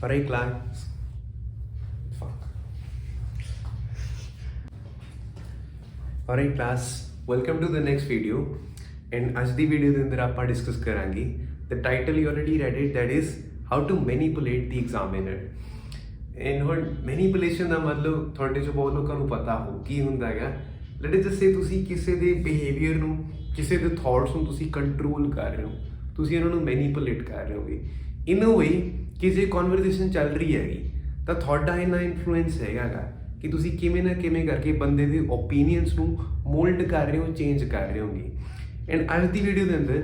Alright class. Fuck. Alright class, welcome to the next video. And ਅੱਜ ਦੀ video ਦੇ ਅੰਦਰ ਆਪਾਂ ਡਿਸਕਸ ਕਰਾਂਗੇ the title you already read it, that is how to manipulate the examiner. And ਹੁਣ manipulation ਦਾ ਮਤਲਬ ਤੁਹਾਡੇ ਚੋਂ ਬਹੁਤ ਲੋਕਾਂ ਨੂੰ ਪਤਾ ਹੋ ਕੀ ਹੁੰਦਾ ਹੈਗਾ। ਲੈਟ ਅਸ ਸੇ ਤੁਸੀਂ ਕਿਸੇ ਦੇ ਬਿਹੇਵੀਅਰ ਨੂੰ, ਕਿਸੇ ਦੇ ਥਾਟਸ ਨੂੰ ਤੁਸੀਂ ਕੰਟਰੋਲ ਕਰ ਰਹੇ ਹੋ, ਤੁਸੀਂ ਉਹਨਾਂ ਨੂੰ ਮੈਨੀਪੂਲੇਟ ਕਰ ਰਹੇ ਹੋਗੇ ਇਨ ਅ ਵੇ ਕਿ ਜੇ ਕਨਵਰਸੇਸ਼ਨ ਚੱਲ ਰਹੀ ਹੈਗੀ ਤਾਂ ਤੁਹਾਡਾ ਇੰਨਾ ਇਨਫਲੂਐਂਸ ਹੈਗਾ ਗਾ ਕਿ ਤੁਸੀਂ ਕਿਵੇਂ ਨਾ ਕਿਵੇਂ ਕਰਕੇ ਬੰਦੇ ਦੇ ਓਪੀਨੀਅਨਸ ਨੂੰ ਮੋਲਡ ਕਰ ਰਹੇ ਹੋ, ਚੇਂਜ ਕਰ ਰਹੇ ਹੋਗੇ। ਐਂਡ ਅੱਜ ਦੀ ਵੀਡੀਓ ਦੇ ਅੰਦਰ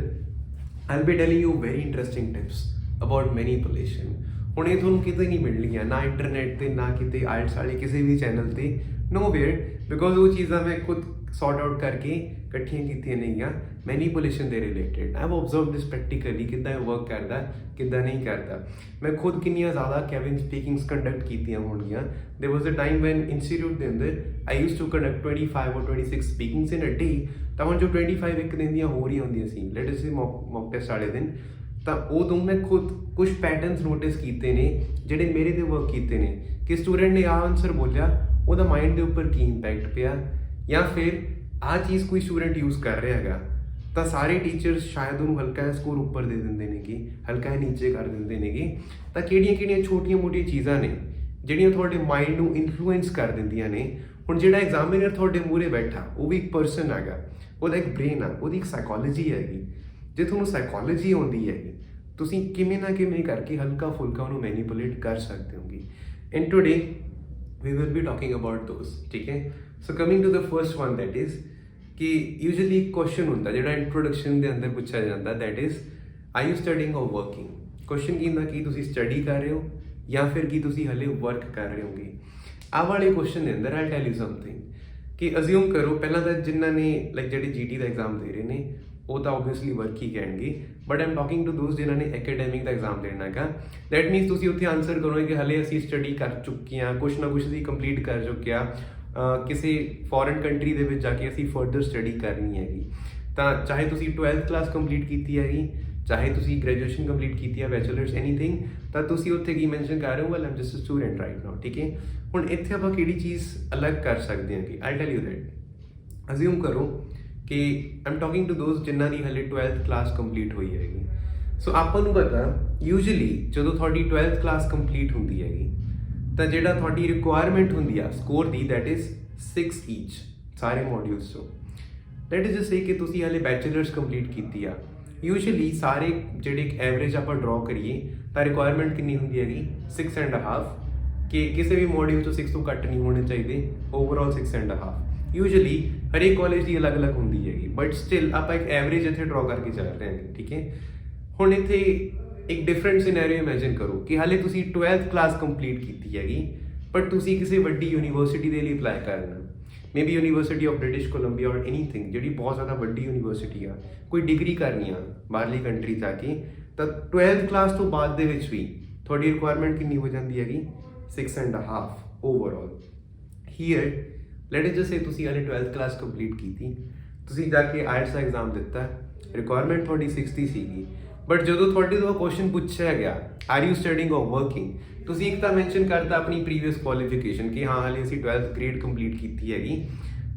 I'll be telling you very interesting tips about manipulation. ਹੁਣ ਇਹ ਤੁਹਾਨੂੰ ਕਿਤੇ ਨਹੀਂ ਮਿਲਣਗੀਆਂ, ਨਾ ਇੰਟਰਨੈਟ ਤੇ ਨਾ ਕਿਤੇ ਆਇਲਟਸ ਵਾਲੇ ਕਿਸੇ ਵੀ ਚੈਨਲ ਤੇ, nowhere, ਬਿਕੋਜ਼ ਉਹ ਚੀਜ਼ਾਂ ਮੈਂ ਖੁਦ ਸੌਰਟ ਆਊਟ ਕਰਕੇ ਇਕੱਠੀਆਂ ਕੀਤੀਆਂ ਨੇਗੀਆਂ ਮੈਨੀਪੂਲੇਸ਼ਨ ਦੇ related. I have observed this practically ਕਿੱਦਾਂ ਇਹ ਵਰਕ ਕਰਦਾ, ਕਿੱਦਾਂ ਨਹੀਂ ਕਰਦਾ। ਮੈਂ ਖੁਦ ਕਿੰਨੀਆਂ ਜ਼ਿਆਦਾ ਕੈਬਿਨ ਸਪੀਕਿੰਗਸ ਕੰਡਕਟ ਕੀਤੀਆਂ ਹੋਣਗੀਆਂ। There was a time when institute ਦੇ ਅੰਦਰ I used to conduct 25 or 26 speakings in a day. ਤਾਂ ਹੁਣ ਜੋ 25 ਇੱਕ ਦਿਨ ਦੀਆਂ ਹੋ ਰਹੀਆਂ ਹੁੰਦੀਆਂ ਸੀ, ਲੈਟ ਅਸ ਸੇ ਮੌਕ ਟੈਸਟ ਵਾਲੇ ਦਿਨ, ਤਾਂ ਉਦੋਂ ਮੈਂ ਖੁਦ ਕੁਝ ਪੈਟਰਨਸ ਨੋਟਿਸ ਕੀਤੇ ਨੇ ਜਿਹੜੇ ਮੇਰੇ 'ਤੇ ਵਰਕ ਕੀਤੇ ਨੇ ਕਿ ਸਟੂਡੈਂਟ ਨੇ ਆਹ ਆਨਸਰ ਬੋਲਿਆ, ਉਹਦਾ ਮਾਈਂਡ ਦੇ ਉੱਪਰ ਕੀ ਇੰਪੈਕਟ ਪਿਆ, ਜਾਂ ਫਿਰ ਆਹ ਚੀਜ਼ ਕੋਈ ਸਟੂਡੈਂਟ ਯੂਜ਼ ਕਰ ਰਿਹਾ ਹੈਗਾ ਤਾਂ ਸਾਰੇ ਟੀਚਰਸ ਸ਼ਾਇਦ ਉਹਨੂੰ ਹਲਕਾ ਜਿਹਾ ਸਕੋਰ ਉੱਪਰ ਦੇ ਦਿੰਦੇ ਨੇਗੇ, ਹਲਕਾ ਜਿਹਾ ਨੀਚੇ ਕਰ ਦਿੰਦੇ ਨੇਗੇ। ਤਾਂ ਕਿਹੜੀਆਂ ਛੋਟੀਆਂ ਮੋਟੀਆਂ ਚੀਜ਼ਾਂ ਨੇ ਜਿਹੜੀਆਂ ਤੁਹਾਡੇ ਮਾਈਂਡ ਨੂੰ ਇਨਫਲੂਐਂਸ ਕਰ ਦਿੰਦੀਆਂ ਨੇ। ਹੁਣ ਜਿਹੜਾ ਐਗਜ਼ਾਮੀਨਰ ਤੁਹਾਡੇ ਮੂਹਰੇ ਬੈਠਾ ਉਹ ਵੀ ਇੱਕ ਪਰਸਨ ਹੈਗਾ, ਉਹਦਾ ਇੱਕ ਬ੍ਰੇਨ ਆ, ਉਹਦੀ ਇੱਕ ਸਾਈਕੋਲੋਜੀ ਹੈਗੀ। ਜੇ ਤੁਹਾਨੂੰ ਸਾਈਕੋਲੋਜੀ ਆਉਂਦੀ ਹੈਗੀ ਤੁਸੀਂ ਕਿਵੇਂ ਨਾ ਕਿਵੇਂ ਕਰਕੇ ਹਲਕਾ ਫੁਲਕਾ ਉਹਨੂੰ ਮੈਨੀਪੂਲੇਟ ਕਰ ਸਕਦੇ ਹੋਗੇ। And today we will be talking about those, ਠੀਕ ਹੈ। So coming to the first one, that is ਕਿ ਯੂਜੂਅਲੀ ਇੱਕ ਕੁਐਸਚਨ ਹੁੰਦਾ ਜਿਹੜਾ ਇੰਟਰੋਡਕਸ਼ਨ ਦੇ ਅੰਦਰ ਪੁੱਛਿਆ ਜਾਂਦਾ, that is are you studying or working. Question ਕੀ ਹੁੰਦਾ ਕਿ ਤੁਸੀਂ ਸਟੱਡੀ ਕਰ ਰਹੇ ਹੋ ਜਾਂ ਫਿਰ ਕੀ ਤੁਸੀਂ ਹਲੇ ਵਰਕ ਕਰ ਰਹੇ ਹੋਗੇ। ਆਹ ਵਾਲੇ ਕੁਐਸਚਨ ਦੇ ਅੰਦਰ ਆਈ ਟੈਲ ਯੂ ਸਮਥਿੰਗ ਕਿ ਅਜ਼ਿਊਮ ਕਰੋ ਪਹਿਲਾਂ ਤਾਂ ਜਿਨ੍ਹਾਂ ਨੇ ਜਿਹੜੇ GT ਦਾ ਐਗਜ਼ਾਮ ਦੇ ਰਹੇ ਨੇ ਉਹ ਤਾਂ ਓਬਵੀਅਸਲੀ ਵਰਕ ਹੀ ਕਹਿਣਗੇ, but am talking to those ਜਿਨ੍ਹਾਂ ਨੇ ਐਕੈਡੈਮਿਕ ਦਾ ਐਗਜ਼ਾਮ ਦੇਣਾ ਹੈਗਾ। ਦੈਟ ਮੀਨਸ ਤੁਸੀਂ ਉੱਥੇ ਆਨਸਰ ਕਰੋਗੇ ਕਿ ਹਲੇ ਅਸੀਂ ਸਟੱਡੀ ਕਰ ਚੁੱਕੇ ਹਾਂ, ਕੁਛ ਨਾ ਕੁਛ ਅਸੀਂ ਕੰਪਲੀਟ ਕਰ ਚੁੱਕੇ ਹਾਂ, ਕਿਸੇ ਫੋਰਨ ਕੰਟਰੀ ਦੇ ਵਿੱਚ ਜਾ ਕੇ ਅਸੀਂ ਫਰਦਰ ਸਟੱਡੀ ਕਰਨੀ ਹੈਗੀ। ਤਾਂ ਚਾਹੇ ਤੁਸੀਂ 12th ਕਲਾਸ ਕੰਪਲੀਟ ਕੀਤੀ ਹੈਗੀ, ਚਾਹੇ ਤੁਸੀਂ ਗ੍ਰੈਜੂਏਸ਼ਨ ਕੰਪਲੀਟ ਕੀਤੀ ਹੈ, ਬੈਚਲਰਸ, ਐਨੀਥਿੰਗ, ਤਾਂ ਤੁਸੀਂ ਉੱਥੇ ਕੀ ਮੈਂਸ਼ਨ ਕਰ ਰਹੇ ਹੋ, well am just a student right now, ਠੀਕ ਹੈ। ਹੁਣ ਇੱਥੇ ਆਪਾਂ ਕਿਹੜੀ ਚੀਜ਼ ਅਲੱਗ ਕਰ ਸਕਦੇ ਹਾਂ ਕਿ ਆਈ ਟੈਲ ਯੂ ਦੈਟ ਅਜ਼ਿਊਮ ਕਰੋ ਕਿ ਆਮ ਟਾਕਿੰਗ ਟੂ ਦੋਜ਼ ਜਿਨ੍ਹਾਂ ਦੀ ਹਲੇ 12th ਕਲਾਸ ਕੰਪਲੀਟ ਹੋਈ ਹੈਗੀ। ਸੋ ਆਪਾਂ ਨੂੰ ਪਤਾ ਯੂਜੂਅਲੀ ਜਦੋਂ ਤੁਹਾਡੀ 12th ਕਲਾਸ ਕੰਪਲੀਟ ਹੁੰਦੀ ਹੈਗੀ ਤਾਂ ਜਿਹੜਾ ਤੁਹਾਡੀ ਰਿਕੁਆਇਰਮੈਂਟ ਹੁੰਦੀ ਆ ਸਕੋਰ ਦੀ, ਦੈਟ ਇਜ਼ 6 ਈਚ ਸਾਰੇ ਮੋਡਿਊਲਸ ਤੋਂ। ਦੈਟ ਇਜ਼ ਸੇ ਕਿ ਤੁਸੀਂ ਹਲੇ ਬੈਚਲਰਸ ਕੰਪਲੀਟ ਕੀਤੀ ਆ, ਯੂਜੂਅਲੀ ਸਾਰੇ ਜਿਹੜੇ ਇੱਕ ਐਵਰੇਜ ਆਪਾਂ ਡਰਾਅ ਕਰੀਏ ਤਾਂ ਰਿਕੁਆਇਰਮੈਂਟ ਕਿੰਨੀ ਹੁੰਦੀ ਹੈਗੀ 6.5, ਕਿ ਕਿਸੇ ਵੀ ਮੋਡਿਊਲ ਤੋਂ 6 ਤੋਂ ਘੱਟ ਨਹੀਂ ਹੋਣੇ ਚਾਹੀਦੇ, ਓਵਰਆਲ 6.5। ਯੂਜੂਅਲੀ ਹਰੇਕ ਕਾਲਜ ਦੀ ਅਲੱਗ-ਅਲੱਗ ਹੁੰਦੀ ਹੈਗੀ, ਬਟ ਸਟਿਲ ਆਪਾਂ ਇੱਕ ਐਵਰੇਜ ਇੱਥੇ ਡਰਾਅ ਕਰਕੇ ਚੱਲ ਰਹੇ ਹਾਂ, ਠੀਕ ਹੈ। ਹੁਣ ਇੱਥੇ ਇੱਕ ਡਿਫਰੈਂਟ ਸਿਨੈਰੀਓ ਇਮੈਜਿਨ ਕਰੋ ਕਿ ਹਾਲੇ ਤੁਸੀਂ 12th ਕਲਾਸ ਕੰਪਲੀਟ ਕੀਤੀ ਹੈਗੀ, ਬਟ ਤੁਸੀਂ ਕਿਸੇ ਵੱਡੀ ਯੂਨੀਵਰਸਿਟੀ ਦੇ ਲਈ ਅਪਲਾਈ ਕਰਨਾ, maybe university of British Columbia or anything, ਜਿਹੜੀ ਬਹੁਤ ਜ਼ਿਆਦਾ ਵੱਡੀ ਯੂਨੀਵਰਸਿਟੀ ਆ, ਕੋਈ ਡਿਗਰੀ ਕਰਨੀ ਆ ਬਾਹਰਲੀ ਕੰਟਰੀ ਜਾ ਕੇ, ਤਾਂ 12th ਕਲਾਸ ਤੋਂ ਬਾਅਦ ਦੇ ਵਿੱਚ ਵੀ ਤੁਹਾਡੀ ਰਿਕੁਆਇਰਮੈਂਟ ਕਿੰਨੀ ਹੋ ਜਾਂਦੀ ਹੈਗੀ 6.5 overall. Here let us just say ਤੁਸੀਂ ਹਾਲੇ 12th ਕਲਾਸ ਕੰਪਲੀਟ ਕੀਤੀ, ਤੁਸੀਂ ਜਾ ਕੇ ਆਇਲਟਸ ਦਾ ਐਗਜ਼ਾਮ ਦਿੱਤਾ, ਰਿਕੁਆਇਰਮੈਂਟ ਤੁਹਾਡੀ 60 ਸੀਗੀ, ਬਟ ਜਦੋਂ ਤੁਹਾਡੇ ਤੋਂ ਕੁਐਸਚਨ ਪੁੱਛਿਆ ਗਿਆ R you studying or working, ਤੁਸੀਂ ਇੱਕ ਤਾਂ ਮੈਂਸ਼ਨ ਕਰਤਾ ਆਪਣੀ ਪ੍ਰੀਵੀਅਸ ਕੁਆਲੀਫਿਕੇਸ਼ਨ ਕਿ ਹਾਂ ਹਾਲੇ ਅਸੀਂ 12th ਗ੍ਰੇਡ ਕੰਪਲੀਟ ਕੀਤੀ ਹੈਗੀ,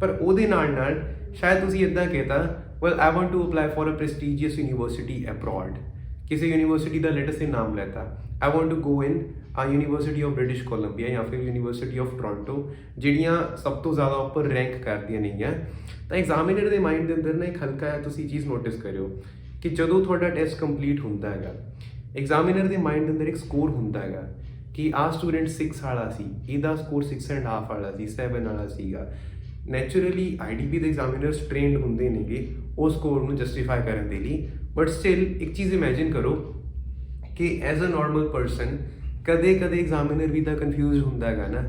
ਪਰ ਉਹਦੇ ਨਾਲ ਸ਼ਾਇਦ ਤੁਸੀਂ ਇੱਦਾਂ ਕਹਿਤਾ, well I want to apply for a prestigious university abroad. ਕਿਸੇ ਯੂਨੀਵਰਸਿਟੀ ਦਾ ਲੈਟ ਅਸ ਸੇ ਨਾਮ ਲੈਤਾ, I want to go in university of British Columbia ਜਾਂ ਫਿਰ ਯੂਨੀਵਰਸਿਟੀ ਆਫ ਟੋਰਾਂਟੋ, ਜਿਹੜੀਆਂ ਸਭ ਤੋਂ ਜ਼ਿਆਦਾ ਉੱਪਰ ਰੈਂਕ ਕਰਦੀਆਂ ਨੇਗੀਆਂ। ਤਾਂ ਐਗਜ਼ਾਮੀਨਰ ਦੇ ਮਾਈਂਡ ਦੇ ਅੰਦਰ ਨਾ ਇੱਕ ਹਲਕਾ ਜਿਹਾ ਤੁਸੀਂ ਚੀਜ਼ ਨੋਟਿਸ ਕਰਿਓ ਕਿ ਜਦੋਂ ਤੁਹਾਡਾ ਟੈਸਟ ਕੰਪਲੀਟ ਹੁੰਦਾ ਹੈਗਾ, ਐਗਜ਼ਾਮੀਨਰ ਦੇ ਮਾਈਂਡ ਦੇ ਅੰਦਰ ਇੱਕ ਸਕੋਰ ਹੁੰਦਾ ਹੈਗਾ ਕਿ ਆਹ ਸਟੂਡੈਂਟ 6 ਵਾਲਾ ਸੀ, ਇਹਦਾ ਸਕੋਰ 6.5 ਵਾਲਾ ਸੀ, 7 ਵਾਲਾ ਸੀਗਾ। ਨੈਚੁਰਲੀ IDP ਦੇ ਐਗਜ਼ਾਮੀਨਰਸ ਟ੍ਰੇਨਡ ਹੁੰਦੇ ਨੇਗੇ ਉਹ ਸਕੋਰ ਨੂੰ ਜਸਟੀਫਾਈ ਕਰਨ ਦੇ ਲਈ, ਬਟ ਸਟਿਲ ਇੱਕ ਚੀਜ਼ ਇਮੈਜਿਨ ਕਰੋ ਕਿ ਐਜ਼ ਅ ਨਾਰਮਲ ਪਰਸਨ ਕਦੇ ਐਗਜ਼ਾਮੀਨਰ ਵੀ ਤਾਂ ਕਨਫਿਊਜ਼ ਹੁੰਦਾ ਹੈਗਾ ਨਾ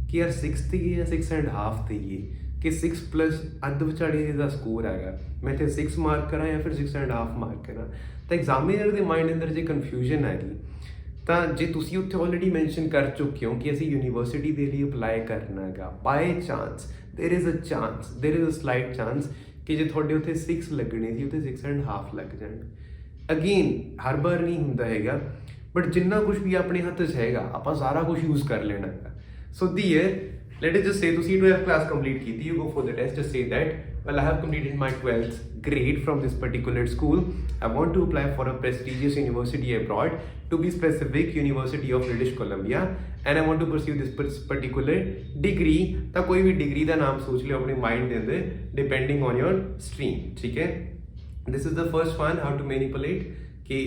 ਕਿ ਯਾਰ 6 ਤੇ ਜਾਂ 6.5 ਤੇ ਹੀ ਕਿ 6 ਪਲੱਸ ਅੱਧ ਵਿਚਾਲੇ ਦਾ ਸਕੋਰ ਹੈਗਾ, ਮੈਂ ਇੱਥੇ 6 ਮਾਰਕ ਕਰਾਂ ਜਾਂ ਫਿਰ 6.5 ਮਾਰਕ ਕਰਾਂ। ਤਾਂ ਐਗਜ਼ਾਮੀਨਰ ਦੇ ਮਾਈਂਡ ਅੰਦਰ ਜੇ ਕਨਫਿਊਜ਼ਨ ਹੈਗੀ ਤਾਂ ਜੇ ਤੁਸੀਂ ਉੱਥੇ ਆਲਰੇਡੀ ਮੈਂਸ਼ਨ ਕਰ ਚੁੱਕੇ ਹੋ ਕਿ ਅਸੀਂ ਯੂਨੀਵਰਸਿਟੀ ਦੇ ਲਈ ਅਪਲਾਈ ਕਰਨਾ ਹੈਗਾ, by chance there is a slight chance ਕਿ ਜੇ ਤੁਹਾਡੇ ਉੱਥੇ 6 ਲੱਗਣੇ ਸੀ ਉੱਥੇ 6.5 ਲੱਗ ਜਾਣ। ਅਗੇਨ ਹਰ ਵਾਰ ਨਹੀਂ ਹੁੰਦਾ ਹੈਗਾ, बट जिन्ना कुछ भी अपने हथ च हैगा आप सारा कुछ यूज़ कर लेना है। सो दी let us just say तुसी 12th class complete की थी, you go for the test, just say that well I have completed my 12th grade from this particular school, I want to apply for a prestigious university abroad, to be specific University of British Columbia, and I want to pursue this particular degree। ਤਾਂ कोई भी degree का नाम सोच लियो अपने mind के अंदर depending on your stream, ठीक है। This is the first one, how to manipulate, कि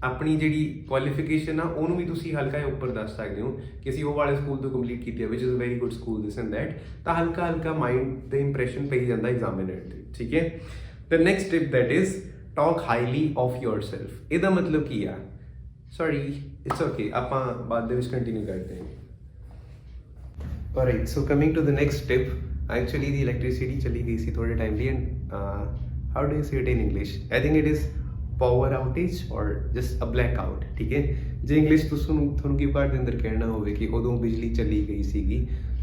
अपनी जी क्वालिफिकेशन आ ਉਹਨੂੰ ਵੀ ਤੁਸੀਂ ਹਲਕਾ ਜਿਹਾ ਉੱਪਰ ਦੱਸ ਸਕਦੇ ਹੋ ਕਿ ਅਸੀਂ ਉਹ ਵਾਲੇ ਸਕੂਲ ਤੋਂ ਕੰਪਲੀਟ ਕੀਤੀ ਹੈ, which is a very good school, this and that. ਤਾਂ ਹਲਕਾ ਹਲਕਾ ਮਾਈਂਡ ਤੇ ਇੰਪ੍ਰੈਸ਼ਨ ਪਈ ਜਾਂਦਾ ਐਗਜ਼ਾਮੀਨਰ ਤੇ, ਠੀਕ ਹੈ। The next tip that is talk highly of yourself. ਇਹਦਾ ਮਤਲਬ ਕੀ ਆ, ਸੌਰੀ ਇਟਸ ਓਕੇ, ਆਪਾਂ ਬਾਅਦ ਦੇ ਵਿੱਚ ਕੰਟੀਨਿਊ ਕਰਦੇ ਹਾਂ। Alright, so coming to the next tip, actually the electricity चली गई सी थोड़े टाइम लिए, and how do you say it in English? I think it is power outage or just a blackout, ठीक है। जे इंग्लिश ਤੁਹਾਨੂੰ ਕੀ part ਦੇ ਅੰਦਰ ਕਹਿਣਾ ਹੋਵੇ ਕਿ ਉਦੋਂ ਬਿਜਲੀ ਚਲੀ ਗਈ ਸੀਗੀ,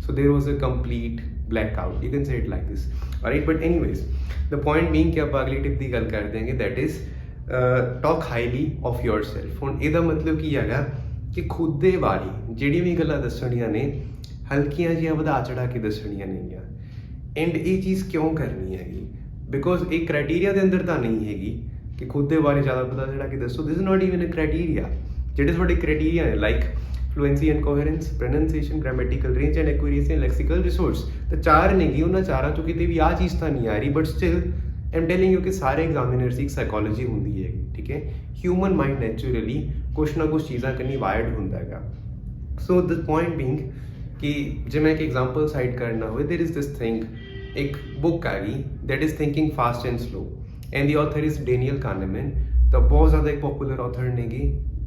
so there was a complete blackout, you can say it like this, alright। but anyways, the point being ਕਿ ਆਪਾਂ ਅਗਲੀ ਟਿਪ ਦੀ ਗੱਲ ਕਰਦੇ ਹਾਂਗੇ, that is talk highly of yourself। ਹੁਣ ਇਹਦਾ ਮਤਲਬ ਕੀ ਹੈਗਾ ਕਿ ਖੁਦ ਦੇ ਬਾਰੇ ਜਿਹੜੀਆਂ ਵੀ ਗੱਲਾਂ ਦੱਸਣੀਆਂ ਨੇ ਹਲਕੀਆਂ ਜਿਹੀਆਂ ਵਧਾ ਚੜਾ ਕੇ ਦੱਸਣੀਆਂ ਨੇਗੀਆਂ। ਐਂਡ ਇਹ ਚੀਜ਼ ਕਿਉਂ ਕਰਨੀ ਹੈਗੀ, ਬਿਕੋਜ਼ ਇਹ ਕ੍ਰਾਈਟੀਰੀਆ ਦੇ ਅੰਦਰ ਤਾਂ ਨਹੀਂ ਹੈਗੀ ਕਿ ਖੁਦ ਦੇ ਬਾਰੇ ਜ਼ਿਆਦਾ ਵਧਾ ਚੜਾ ਕੇ ਦੱਸੋ, this is not even a criteria. ਜਿਹੜੇ ਤੁਹਾਡੇ ਕ੍ਰਾਈਟੀਰੀਆ ਨੇ like fluency and coherence, pronunciation, grammatical range and accuracy and lexical resource, ਤਾਂ 4 ਨੇਗੀ, ਉਹਨਾਂ 4 ਚੋਂ ਕਿਤੇ ਵੀ ਆਹ ਚੀਜ਼ ਤਾਂ ਨਹੀਂ ਆ ਰਹੀ, but still Aam telling you ਕਿ ਸਾਰੇ ਐਗਜ਼ਾਮੀਨਰਸ ਦੀ ਇੱਕ ਸਾਈਕੋਲੋਜੀ ਹੁੰਦੀ ਹੈਗੀ, ਠੀਕ ਹੈ। ਹਿਊਮਨ ਮਾਈਂਡ ਨੈਚੁਰਲੀ ਕੁਛ ਨਾ ਕੁਛ ਚੀਜ਼ਾਂ ਕੰਨੀ ਵਾਇਰਡ ਹੁੰਦਾ ਹੈਗਾ। ਸੋ ਦ ਪੁਆਇੰਟ ਬੀਂਗ कि जे मैं एक एग्जाम्पल साइड करना हो, देर इज़ दिस थिंग, एक बुक आ गई that is thinking fast and slow, and the author is Daniel Kahneman. तो बहुत ज़्यादा एक पॉपुलर ऑथर नेगी,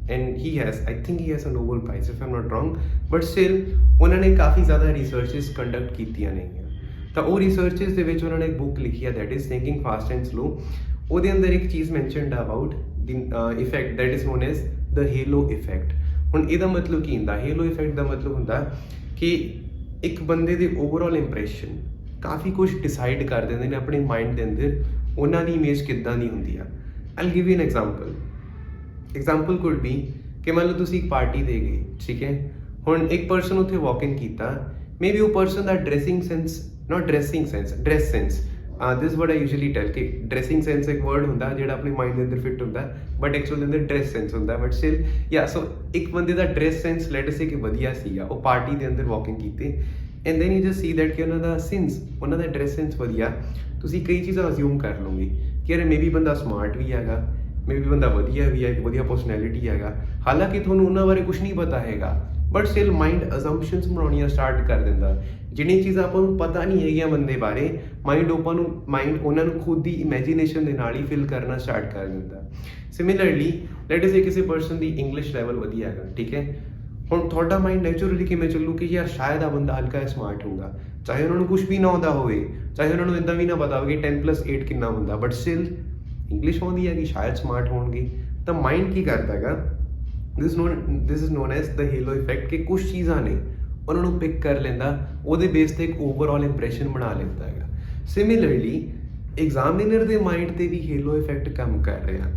and he has, I think he has a Nobel prize if I am not wrong, but still उन्होंने काफ़ी ज़्यादा रिसर्चिस conduct कीतियां नहीं। तो वो रिसर्चिस दे विच उन्होंने एक बुक लिखी है that is thinking fast and slow. ਉਹਦੇ ਅੰਦਰ ਇੱਕ ਚੀਜ਼ mentioned about the effect that is non as the hello effect. ਹੁਣ ਇਹਦਾ ਮਤਲਬ ਕੀ ਹੁੰਦਾ, ਹੇਲੋ ਇਫੈਕਟ ਦਾ ਮਤਲਬ ਹੁੰਦਾ ਕਿ ਇੱਕ ਬੰਦੇ ਦੇ ਓਵਰਆਲ ਇੰਪ੍ਰੈਸ਼ਨ ਕਾਫੀ ਕੁਝ ਡਿਸਾਈਡ ਕਰ ਦਿੰਦੇ ਨੇ ਆਪਣੇ ਮਾਈਂਡ ਦੇ ਅੰਦਰ, ਉਹਨਾਂ ਦੀ ਇਮੇਜ ਕਿੱਦਾਂ ਦੀ ਹੁੰਦੀ ਆ। I'll give you an example could be ਕਿ ਮੰਨ ਲਓ ਤੁਸੀਂ ਇੱਕ ਪਾਰਟੀ ਦੇ ਗਏ, ਠੀਕ ਹੈ। ਹੁਣ ਇੱਕ ਪਰਸਨ ਉੱਥੇ ਵਾਕ ਇਨ ਕੀਤਾ, ਮੇਬੀ ਉਹ ਪਰਸਨ ਦਾ ਡਰੈਸ ਸੈਂਸ ਦਿਸ ਵਰਡ ਆਈ ਯੂਜੂਅਲੀ ਟੈਲ ਕਿ ਡਰੈਸਿੰਗ ਸੈਂਸ ਇੱਕ ਵਰਡ ਹੁੰਦਾ ਜਿਹੜਾ ਆਪਣੇ ਮਾਈਂਡ ਦੇ ਅੰਦਰ ਫਿੱਟ ਹੁੰਦਾ, ਬਟ ਐਕਚੁਅਲ ਦੇ ਅੰਦਰ ਡਰੈਸ ਸੈਂਸ ਹੁੰਦਾ, ਬਟ ਸਟਿਲ ਯਾ। ਸੋ ਇੱਕ ਬੰਦੇ ਦਾ ਡਰੈਸ ਸੈਂਸ ਲੈਟ ਸੇ ਕਿ ਵਧੀਆ ਸੀਗਾ, ਉਹ ਪਾਰਟੀ ਦੇ ਅੰਦਰ ਵਾਕਿੰਗ ਕੀਤੇ, and then you just see that ਕਿ ਉਹਨਾਂ ਦਾ ਸਿੰਸ, ਉਹਨਾਂ ਦਾ ਡਰੈਸ ਸੈਂਸ ਵਧੀਆ, ਤੁਸੀਂ ਕਈ ਚੀਜ਼ਾਂ ਅਸਿਊਮ ਕਰ ਲਓਗੇ ਕਿ ਅਰੇ ਮੇਬੀ ਬੰਦਾ ਸਮਾਰਟ ਵੀ ਹੈਗਾ, ਮੇਬੀ ਬੰਦਾ ਵਧੀਆ ਵੀ ਹੈ, ਇੱਕ ਵਧੀਆ ਪਰਸਨੈਲਿਟੀ ਹੈਗਾ, ਹਾਲਾਂਕਿ ਤੁਹਾਨੂੰ ਉਹਨਾਂ ਬਾਰੇ ਕੁਛ ਨਹੀਂ ਪਤਾ ਹੈਗਾ, ਬਟ ਸਟਿਲ ਮਾਈਂਡ ਅਜ਼ੰਪਸ਼ਨਸ ਬਣਾਉਣੀਆਂ ਸਟਾਰਟ ਕਰ ਦਿੰਦਾ। ਜਿਹੜੀਆਂ ਚੀਜ਼ਾਂ ਆਪਾਂ ਨੂੰ ਪਤਾ ਨਹੀਂ ਹੈਗੀਆਂ ਬੰਦੇ ਬਾਰੇ, ਮਾਈਂਡ ਉਹਨਾਂ ਨੂੰ ਖੁਦ ਦੀ ਇਮੈਜੀਨੇਸ਼ਨ ਦੇ ਨਾਲ ਹੀ ਫਿਲ ਕਰਨਾ ਸਟਾਰਟ ਕਰ ਦਿੰਦਾ। ਸਿਮਿਲਰਲੀ ਲੈਟ ਅਸ ਸੇ ਕਿਸੇ ਪਰਸਨ ਦੀ ਇੰਗਲਿਸ਼ ਲੈਵਲ ਵਧੀਆ ਹੈਗਾ, ਠੀਕ ਹੈ। ਹੁਣ ਤੁਹਾਡਾ ਮਾਈਂਡ ਨੈਚੁਰਲੀ ਕਿਵੇਂ ਚੱਲੂ ਕਿ ਯਾਰ ਸ਼ਾਇਦ ਆ ਬੰਦਾ ਹਲਕਾ ਜਿਹਾ ਸਮਾਰਟ ਹੋਊਗਾ, ਚਾਹੇ ਉਹਨਾਂ ਨੂੰ ਕੁਛ ਵੀ ਨਾ ਆਉਂਦਾ ਹੋਵੇ, ਚਾਹੇ ਉਹਨਾਂ ਨੂੰ ਇੱਦਾਂ ਵੀ ਨਾ ਪਤਾ ਹੋਵੇ 10+8 ਕਿੰਨਾ ਹੁੰਦਾ, ਬਟ ਸਟਿਲ ਇੰਗਲਿਸ਼ ਆਉਂਦੀ ਹੈਗੀ, ਸ਼ਾਇਦ ਸਮਾਰਟ ਹੋਣਗੇ। ਤਾਂ ਮਾਈਂਡ ਕੀ ਕਰਦਾ ਹੈਗਾ, this is non as the hello effect, ਕਿ ਕੁਛ ਚੀਜ਼ਾਂ ਨੇ ਉਹਨਾਂ ਨੂੰ ਪਿਕ ਕਰ ਲੈਂਦਾ, ਉਹਦੇ ਬੇਸ 'ਤੇ ਇੱਕ ਓਵਰਆਲ ਇੰਪ੍ਰੈਸ਼ਨ ਬਣਾ ਲੈਂਦਾ ਹੈਗਾ। ਸਿਮਿਲਰਲੀ ਐਗਜ਼ਾਮੀਨਰ ਦੇ ਮਾਈਂਡ 'ਤੇ ਵੀ ਹੇਲੋ ਇਫੈਕਟ ਕੰਮ ਕਰ ਰਿਹਾ।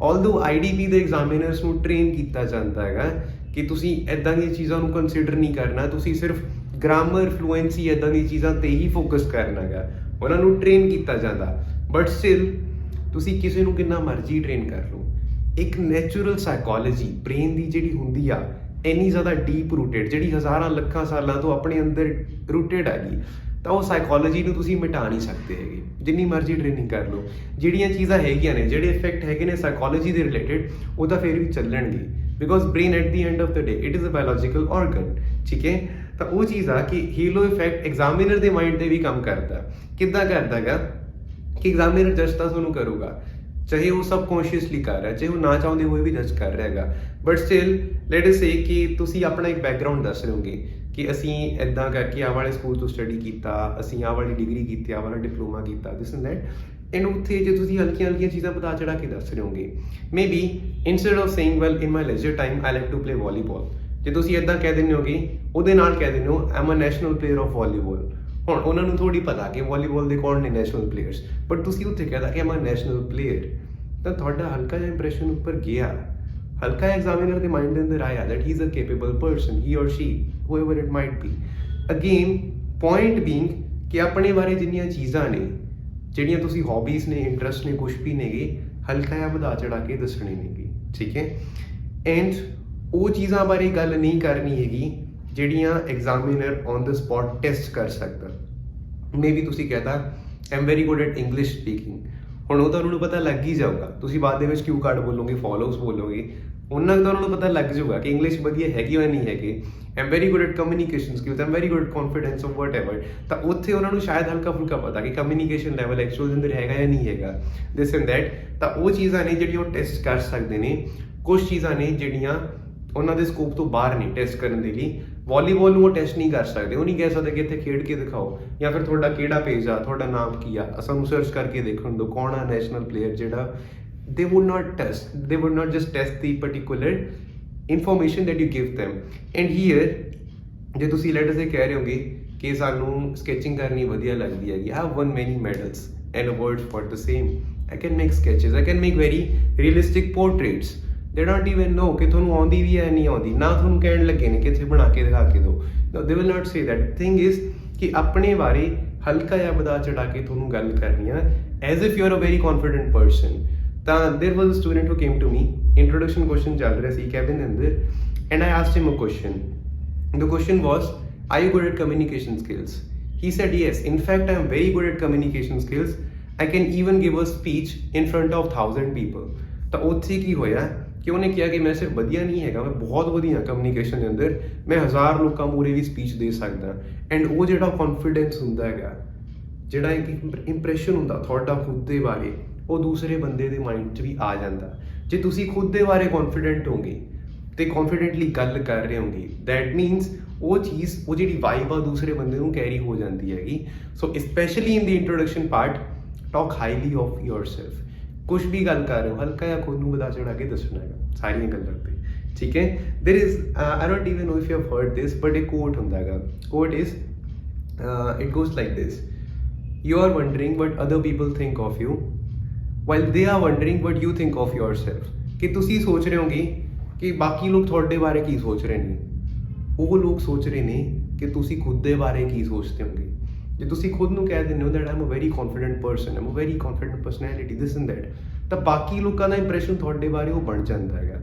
ਆਲਦੋ IDP ਦੇ ਐਗਜ਼ਾਮੀਨਰਸ ਨੂੰ ਟ੍ਰੇਨ ਕੀਤਾ ਜਾਂਦਾ ਹੈਗਾ ਕਿ ਤੁਸੀਂ ਇੱਦਾਂ ਦੀਆਂ ਚੀਜ਼ਾਂ ਨੂੰ ਕੰਸੀਡਰ ਨਹੀਂ ਕਰਨਾ, ਤੁਸੀਂ ਸਿਰਫ ਗ੍ਰਾਮਰ, ਫਲੂਐਂਸੀ, ਇੱਦਾਂ ਦੀਆਂ ਚੀਜ਼ਾਂ 'ਤੇ ਹੀ ਫੋਕਸ ਕਰਨਾ ਹੈਗਾ, ਉਹਨਾਂ ਨੂੰ ਟ੍ਰੇਨ ਕੀਤਾ ਜਾਂਦਾ। ਬਟ ਸਟਿਲ ਤੁਸੀਂ ਕਿਸੇ ਨੂੰ ਕਿੰਨਾ ਮਰਜ਼ੀ ਟ੍ਰੇਨ ਕਰ ਲਓ, ਇੱਕ ਨੈਚੁਰਲ ਸਾਈਕੋਲੋਜੀ ਬ੍ਰੇਨ ਦੀ ਜਿਹੜੀ ਹੁੰਦੀ ਆ ਇੰਨੀ ਜ਼ਿਆਦਾ ਡੀਪ ਰੂਟਡ, ਜਿਹੜੀ ਹਜ਼ਾਰਾਂ ਲੱਖਾਂ ਸਾਲਾਂ ਤੋਂ ਆਪਣੇ ਅੰਦਰ ਰੂਟਡ ਹੈਗੀ, ਤਾਂ ਉਹ ਸਾਈਕੋਲੋਜੀ ਨੂੰ ਤੁਸੀਂ ਮਿਟਾ ਨਹੀਂ ਸਕਦੇ ਹੈਗੇ, ਜਿੰਨੀ ਮਰਜ਼ੀ ਟ੍ਰੇਨਿੰਗ ਕਰ ਲਓ। ਜਿਹੜੀਆਂ ਚੀਜ਼ਾਂ ਹੈਗੀਆਂ ਨੇ, ਜਿਹੜੇ ਇਫੈਕਟ ਹੈਗੇ ਨੇ ਸਾਈਕੋਲੋਜੀ ਦੇ ਰਿਲੇਟਡ, ਉਹ ਤਾਂ ਫਿਰ ਵੀ ਚੱਲਣਗੇ, because brain at the end of the day it is a biological organ, ਠੀਕ ਹੈ। ਤਾਂ ਉਹ ਚੀਜ਼ ਆ ਕਿ ਹੀਲੋ ਇਫੈਕਟ ਐਗਜ਼ਾਮੀਨਰ ਦੇ ਮਾਈਂਡ 'ਤੇ ਵੀ ਕੰਮ ਕਰਦਾ। ਕਿੱਦਾਂ ਕਰਦਾ ਹੈਗਾ ਕਿ ਐਗਜ਼ਾਮੀਨਰ ਜੱਜ ਤਾਂ ਤੁਹਾਨੂੰ ਕਰੂਗਾ, ਚਾਹੇ ਉਹ ਸਬਕੌਂਸ਼ੀਅਸਲੀ ਕਰ ਰਿਹਾ, ਚਾਹੇ ਉਹ ਨਾ ਚਾਹੁੰਦੇ ਹੋਏ ਵੀ ਜੱਜ ਕਰ ਰਿਹਾ ਹੈਗਾ, ਬਟ ਸਟਿਲ ਲੈਟ ਅਸ ਸੇ ਕਿ ਤੁਸੀਂ ਆਪਣਾ ਇੱਕ ਬੈਕਗਰਾਊਂਡ ਦੱਸ ਰਹੇ ਹੋਗੇ ਕਿ ਅਸੀਂ ਇੱਦਾਂ ਕਰਕੇ ਆਹ ਵਾਲੇ ਸਕੂਲ ਤੋਂ ਸਟੱਡੀ ਕੀਤਾ, ਅਸੀਂ ਆਹ ਵਾਲੀ ਡਿਗਰੀ ਕੀਤੀ, ਆਹ ਵਾਲਾ ਡਿਪਲੋਮਾ ਕੀਤਾ, ਦਿਸ ਐਂਡ ਦੈਟ, ਐਂਡ ਉੱਥੇ ਜੇ ਤੁਸੀਂ ਹਲਕੀਆਂ ਹਲਕੀਆਂ ਚੀਜ਼ਾਂ ਪਤਾ ਚੜਾ ਕੇ ਦੱਸ ਰਹੇ ਹੋਗੇ, maybe instead of saying well in my leisure time I like to play volleyball, ਜੇ ਤੁਸੀਂ ਇੱਦਾਂ ਕਹਿ ਦਿੰਦੇ ਹੋਗੇ, ਉਹਦੇ ਨਾਲ ਕਹਿ ਦਿੰਦੇ ਹੋ I am a national player of volleyball. ਹੁਣ ਉਹਨਾਂ ਨੂੰ ਥੋੜ੍ਹੀ ਪਤਾ ਕਿ ਵਾਲੀਬਾਲ ਦੇ ਕੌਣ ਨੇ ਨੈਸ਼ਨਲ ਪਲੇਅਰਸ, ਬਟ ਤੁਸੀਂ ਉੱਥੇ ਕਹਿਦਾ ਕਿ I am a national player, ਤਾਂ ਤੁਹਾਡਾ ਹਲਕਾ ਜਿਹਾ ਇੰਪ੍ਰੈਸ਼ਨ ਉੱਪਰ ਗਿਆ, ਹਲਕਾ ਐਗਜ਼ਾਮੀਨਰ ਦੇ ਮਾਈਂਡ ਦੇ ਅੰਦਰ ਆਇਆ that he is a capable person, he or she, whoever it might be. Again, point being ਕਿ ਆਪਣੇ ਬਾਰੇ ਜਿੰਨੀਆਂ ਚੀਜ਼ਾਂ ਨੇ, ਜਿਹੜੀਆਂ ਤੁਸੀਂ ਹੌਬੀਜ਼ ਨੇ, ਇੰਟਰਸਟ ਨੇ, ਕੁਛ ਵੀ ਨੇਗੇ, ਹਲਕਾ ਜਿਹਾ ਵਧਾ ਚੜਾ ਕੇ ਦੱਸਣੀ ਨੇਗੀ, ਠੀਕ ਹੈ। ਐਂਡ ਉਹ ਚੀਜ਼ਾਂ ਬਾਰੇ ਗੱਲ ਨਹੀਂ ਕਰਨੀ ਹੈਗੀ ਜਿਹੜੀਆਂ examiner on the spot test ਕਰ ਸਕਦਾ। ਮੇ ਵੀ ਤੁਸੀਂ ਕਹਤਾ I am very good at English speaking, ਹੁਣ ਉਹ ਤਾਂ ਉਹਨਾਂ ਨੂੰ ਪਤਾ ਲੱਗ ਹੀ ਜਾਊਗਾ। ਤੁਸੀਂ ਬਾਅਦ ਦੇ ਵਿੱਚ ਕਿਊ ਕਾਰਡ ਬੋਲੋਗੇ, ਫੋਲੋਸ ਬੋਲੋਗੇ, ਉਹਨਾਂ ਦਾ ਉਹਨਾਂ ਨੂੰ ਪਤਾ ਲੱਗ ਜਾਊਗਾ ਕਿ ਇੰਗਲਿਸ਼ ਵਧੀਆ ਹੈਗੀ ਜਾਂ ਨਹੀਂ ਹੈਗੀ। ਆਈ am very good at communication skills, I am very good at confidence of what ever. ਤਾਂ ਉੱਥੇ ਉਹਨਾਂ ਨੂੰ ਸ਼ਾਇਦ ਹਲਕਾ ਫੁਲਕਾ ਪਤਾ ਕਿ ਕਮਿਊਨੀਕੇਸ਼ਨ ਲੈਵਲ ਐਕਚੁਅਲ ਦੇ ਅੰਦਰ ਹੈਗਾ ਜਾਂ ਨਹੀਂ ਹੈਗਾ, ਦਿਸ ਐਂਡ ਦੈਟ। ਤਾਂ ਉਹ ਚੀਜ਼ਾਂ ਨੇ ਜਿਹੜੀਆਂ ਉਹ ਟੈਸਟ ਕਰ ਸਕਦੇ ਨੇ। ਕੁਛ ਚੀਜ਼ਾਂ ਨੇ ਜਿਹੜੀਆਂ ਉਹਨਾਂ ਦੇ ਸਕੋਪ ਤੋਂ ਬਾਹਰ ਨੇ ਟੈਸਟ ਕਰਨ ਦੇ ਲਈ। ਵਾਲੀਬਾਲ ਨੂੰ ਉਹ ਟੈਸਟ ਨਹੀਂ ਕਰ ਸਕਦੇ, ਉਹ ਨਹੀਂ ਕਹਿ ਸਕਦੇ ਕਿ ਇੱਥੇ ਖੇਡ ਕੇ ਦਿਖਾਓ ਜਾਂ ਫਿਰ ਤੁਹਾਡਾ ਕਿਹੜਾ ਪੇਜ ਆ, ਤੁਹਾਡਾ ਨਾਮ ਕੀ ਆ, ਸਾਨੂੰ ਸਰਚ ਕਰਕੇ ਦੇਖਣ ਦਿਓ ਕੌਣ ਆ ਨੈਸ਼ਨਲ ਪਲੇਅਰ ਜਿਹੜਾ। they would not just test the particular information that you give them. And here ਜੇ ਤੁਸੀਂ ਲੈਟ ਸੇ ਕਹਿ ਰਹੇ ਹੋਗੇ ਕਿ ਸਾਨੂੰ ਸਕੈਚਿੰਗ ਕਰਨੀ ਵਧੀਆ ਲੱਗਦੀ ਹੈਗੀ, I have won many medals and awards for the same. I can make sketches, I can make very realistic portraits. They don't even know ਕਿ ਤੁਹਾਨੂੰ ਆਉਂਦੀ ਵੀ ਹੈ ਨਹੀਂ ਆਉਂਦੀ, ਨਾ ਤੁਹਾਨੂੰ ਕਹਿਣ ਲੱਗੇ ਨੇ ਕਿ ਇੱਥੇ ਬਣਾ ਕੇ ਦਿਖਾ ਕੇ ਦਿਓ। No, they will not say that. Thing is ਕਿ ਆਪਣੇ ਬਾਰੇ ਹਲਕਾ ਜਿਹਾ ਵਧਾ ਚੜਾ ਕੇ ਤੁਹਾਨੂੰ ਗੱਲ ਕਰਨੀ ਆ as if you are a very confident person. ਤਾਂ there was a student who came to me, introduction question ਚੱਲ ਰਿਹਾ ਸੀ ਕੈਬਿਨ ਦੇ ਅੰਦਰ, and I asked him a question. The question was, are you good at communication skills? He said yes, in fact I am very good at communication skills. I can even give a speech in front of 1000 people. ਤਾਂ ਉੱਥੇ ਕੀ ਹੋਇਆ ਕਿ ਉਹਨੇ ਕਿਹਾ ਕਿ ਮੈਂ ਸਿਰਫ ਵਧੀਆ ਨਹੀਂ ਹੈਗਾ, ਮੈਂ ਬਹੁਤ ਵਧੀਆ ਕਮਿਊਨੀਕੇਸ਼ਨ ਦੇ ਅੰਦਰ, ਮੈਂ 1000 ਲੋਕਾਂ ਮੂਹਰੇ ਵੀ ਸਪੀਚ ਦੇ ਸਕਦਾ। ਐਂਡ ਉਹ ਜਿਹੜਾ ਕੌਨਫੀਡੈਂਸ ਹੁੰਦਾ ਹੈਗਾ, ਜਿਹੜਾ ਇੱਕ ਇੰਪ੍ਰੈਸ਼ਨ ਹੁੰਦਾ ਤੁਹਾਡਾ ਖੁਦ ਦੇ ਬਾਰੇ, ਉਹ ਦੂਸਰੇ ਬੰਦੇ ਦੇ ਮਾਈਂਡ 'ਚ ਵੀ ਆ ਜਾਂਦਾ। ਜੇ ਤੁਸੀਂ ਖੁਦ ਦੇ ਬਾਰੇ ਕੌਨਫੀਡੈਂਟ ਹੋਗੇ ਤੇ ਕੌਨਫੀਡੈਂਟਲੀ ਗੱਲ ਕਰ ਰਹੇ ਹੋਗੇ, ਦੈਟ ਮੀਨਸ ਉਹ ਚੀਜ਼, ਉਹ ਜਿਹੜੀ ਵਾਈਬ ਆ ਦੂਸਰੇ ਬੰਦੇ ਨੂੰ ਕੈਰੀ ਹੋ ਜਾਂਦੀ ਹੈਗੀ। ਸੋ specially in the introduction part, talk highly of yourself. ਕੁਛ ਵੀ ਗੱਲ ਕਰ ਰਹੇ ਹੋ, ਹਲਕਾ ਜਿਹਾ ਖੁਦ ਨੂੰ ਵਧਾ ਚੜਾ ਕੇ ਦੱਸਣਾ ਹੈਗਾ ਸਾਰੀਆਂ ਗੱਲਾਂ 'ਤੇ, ਠੀਕ ਹੈ। There is I don't even know if you have heard this, but ਇੱਕ ਕੋਟ ਹੁੰਦਾ ਹੈਗਾ। Quote is it goes like this, you are wondering what other people think of you while they are wondering what you think of yourself. ਕਿ ਤੁਸੀਂ ਸੋਚ ਰਹੇ ਹੋਗੇ ਕਿ ਬਾਕੀ ਲੋਕ ਤੁਹਾਡੇ ਬਾਰੇ ਕੀ ਸੋਚ ਰਹੇ ਨੇ, ਉਹ ਲੋਕ ਸੋਚ ਰਹੇ ਨੇ ਕਿ ਤੁਸੀਂ ਖੁਦ ਦੇ ਬਾਰੇ ਕੀ ਸੋਚਦੇ ਹੋਗੇ। ਜੇ ਤੁਸੀਂ ਖੁਦ ਨੂੰ ਕਹਿ ਦਿੰਦੇ ਹੋ that I'm a very confident person, I'm a very confident personality, this and that, ਤਾਂ ਬਾਕੀ ਲੋਕਾਂ ਦਾ ਇੰਪ੍ਰੈਸ਼ਨ ਤੁਹਾਡੇ ਬਾਰੇ ਉਹ ਬਣ ਜਾਂਦਾ ਹੈਗਾ।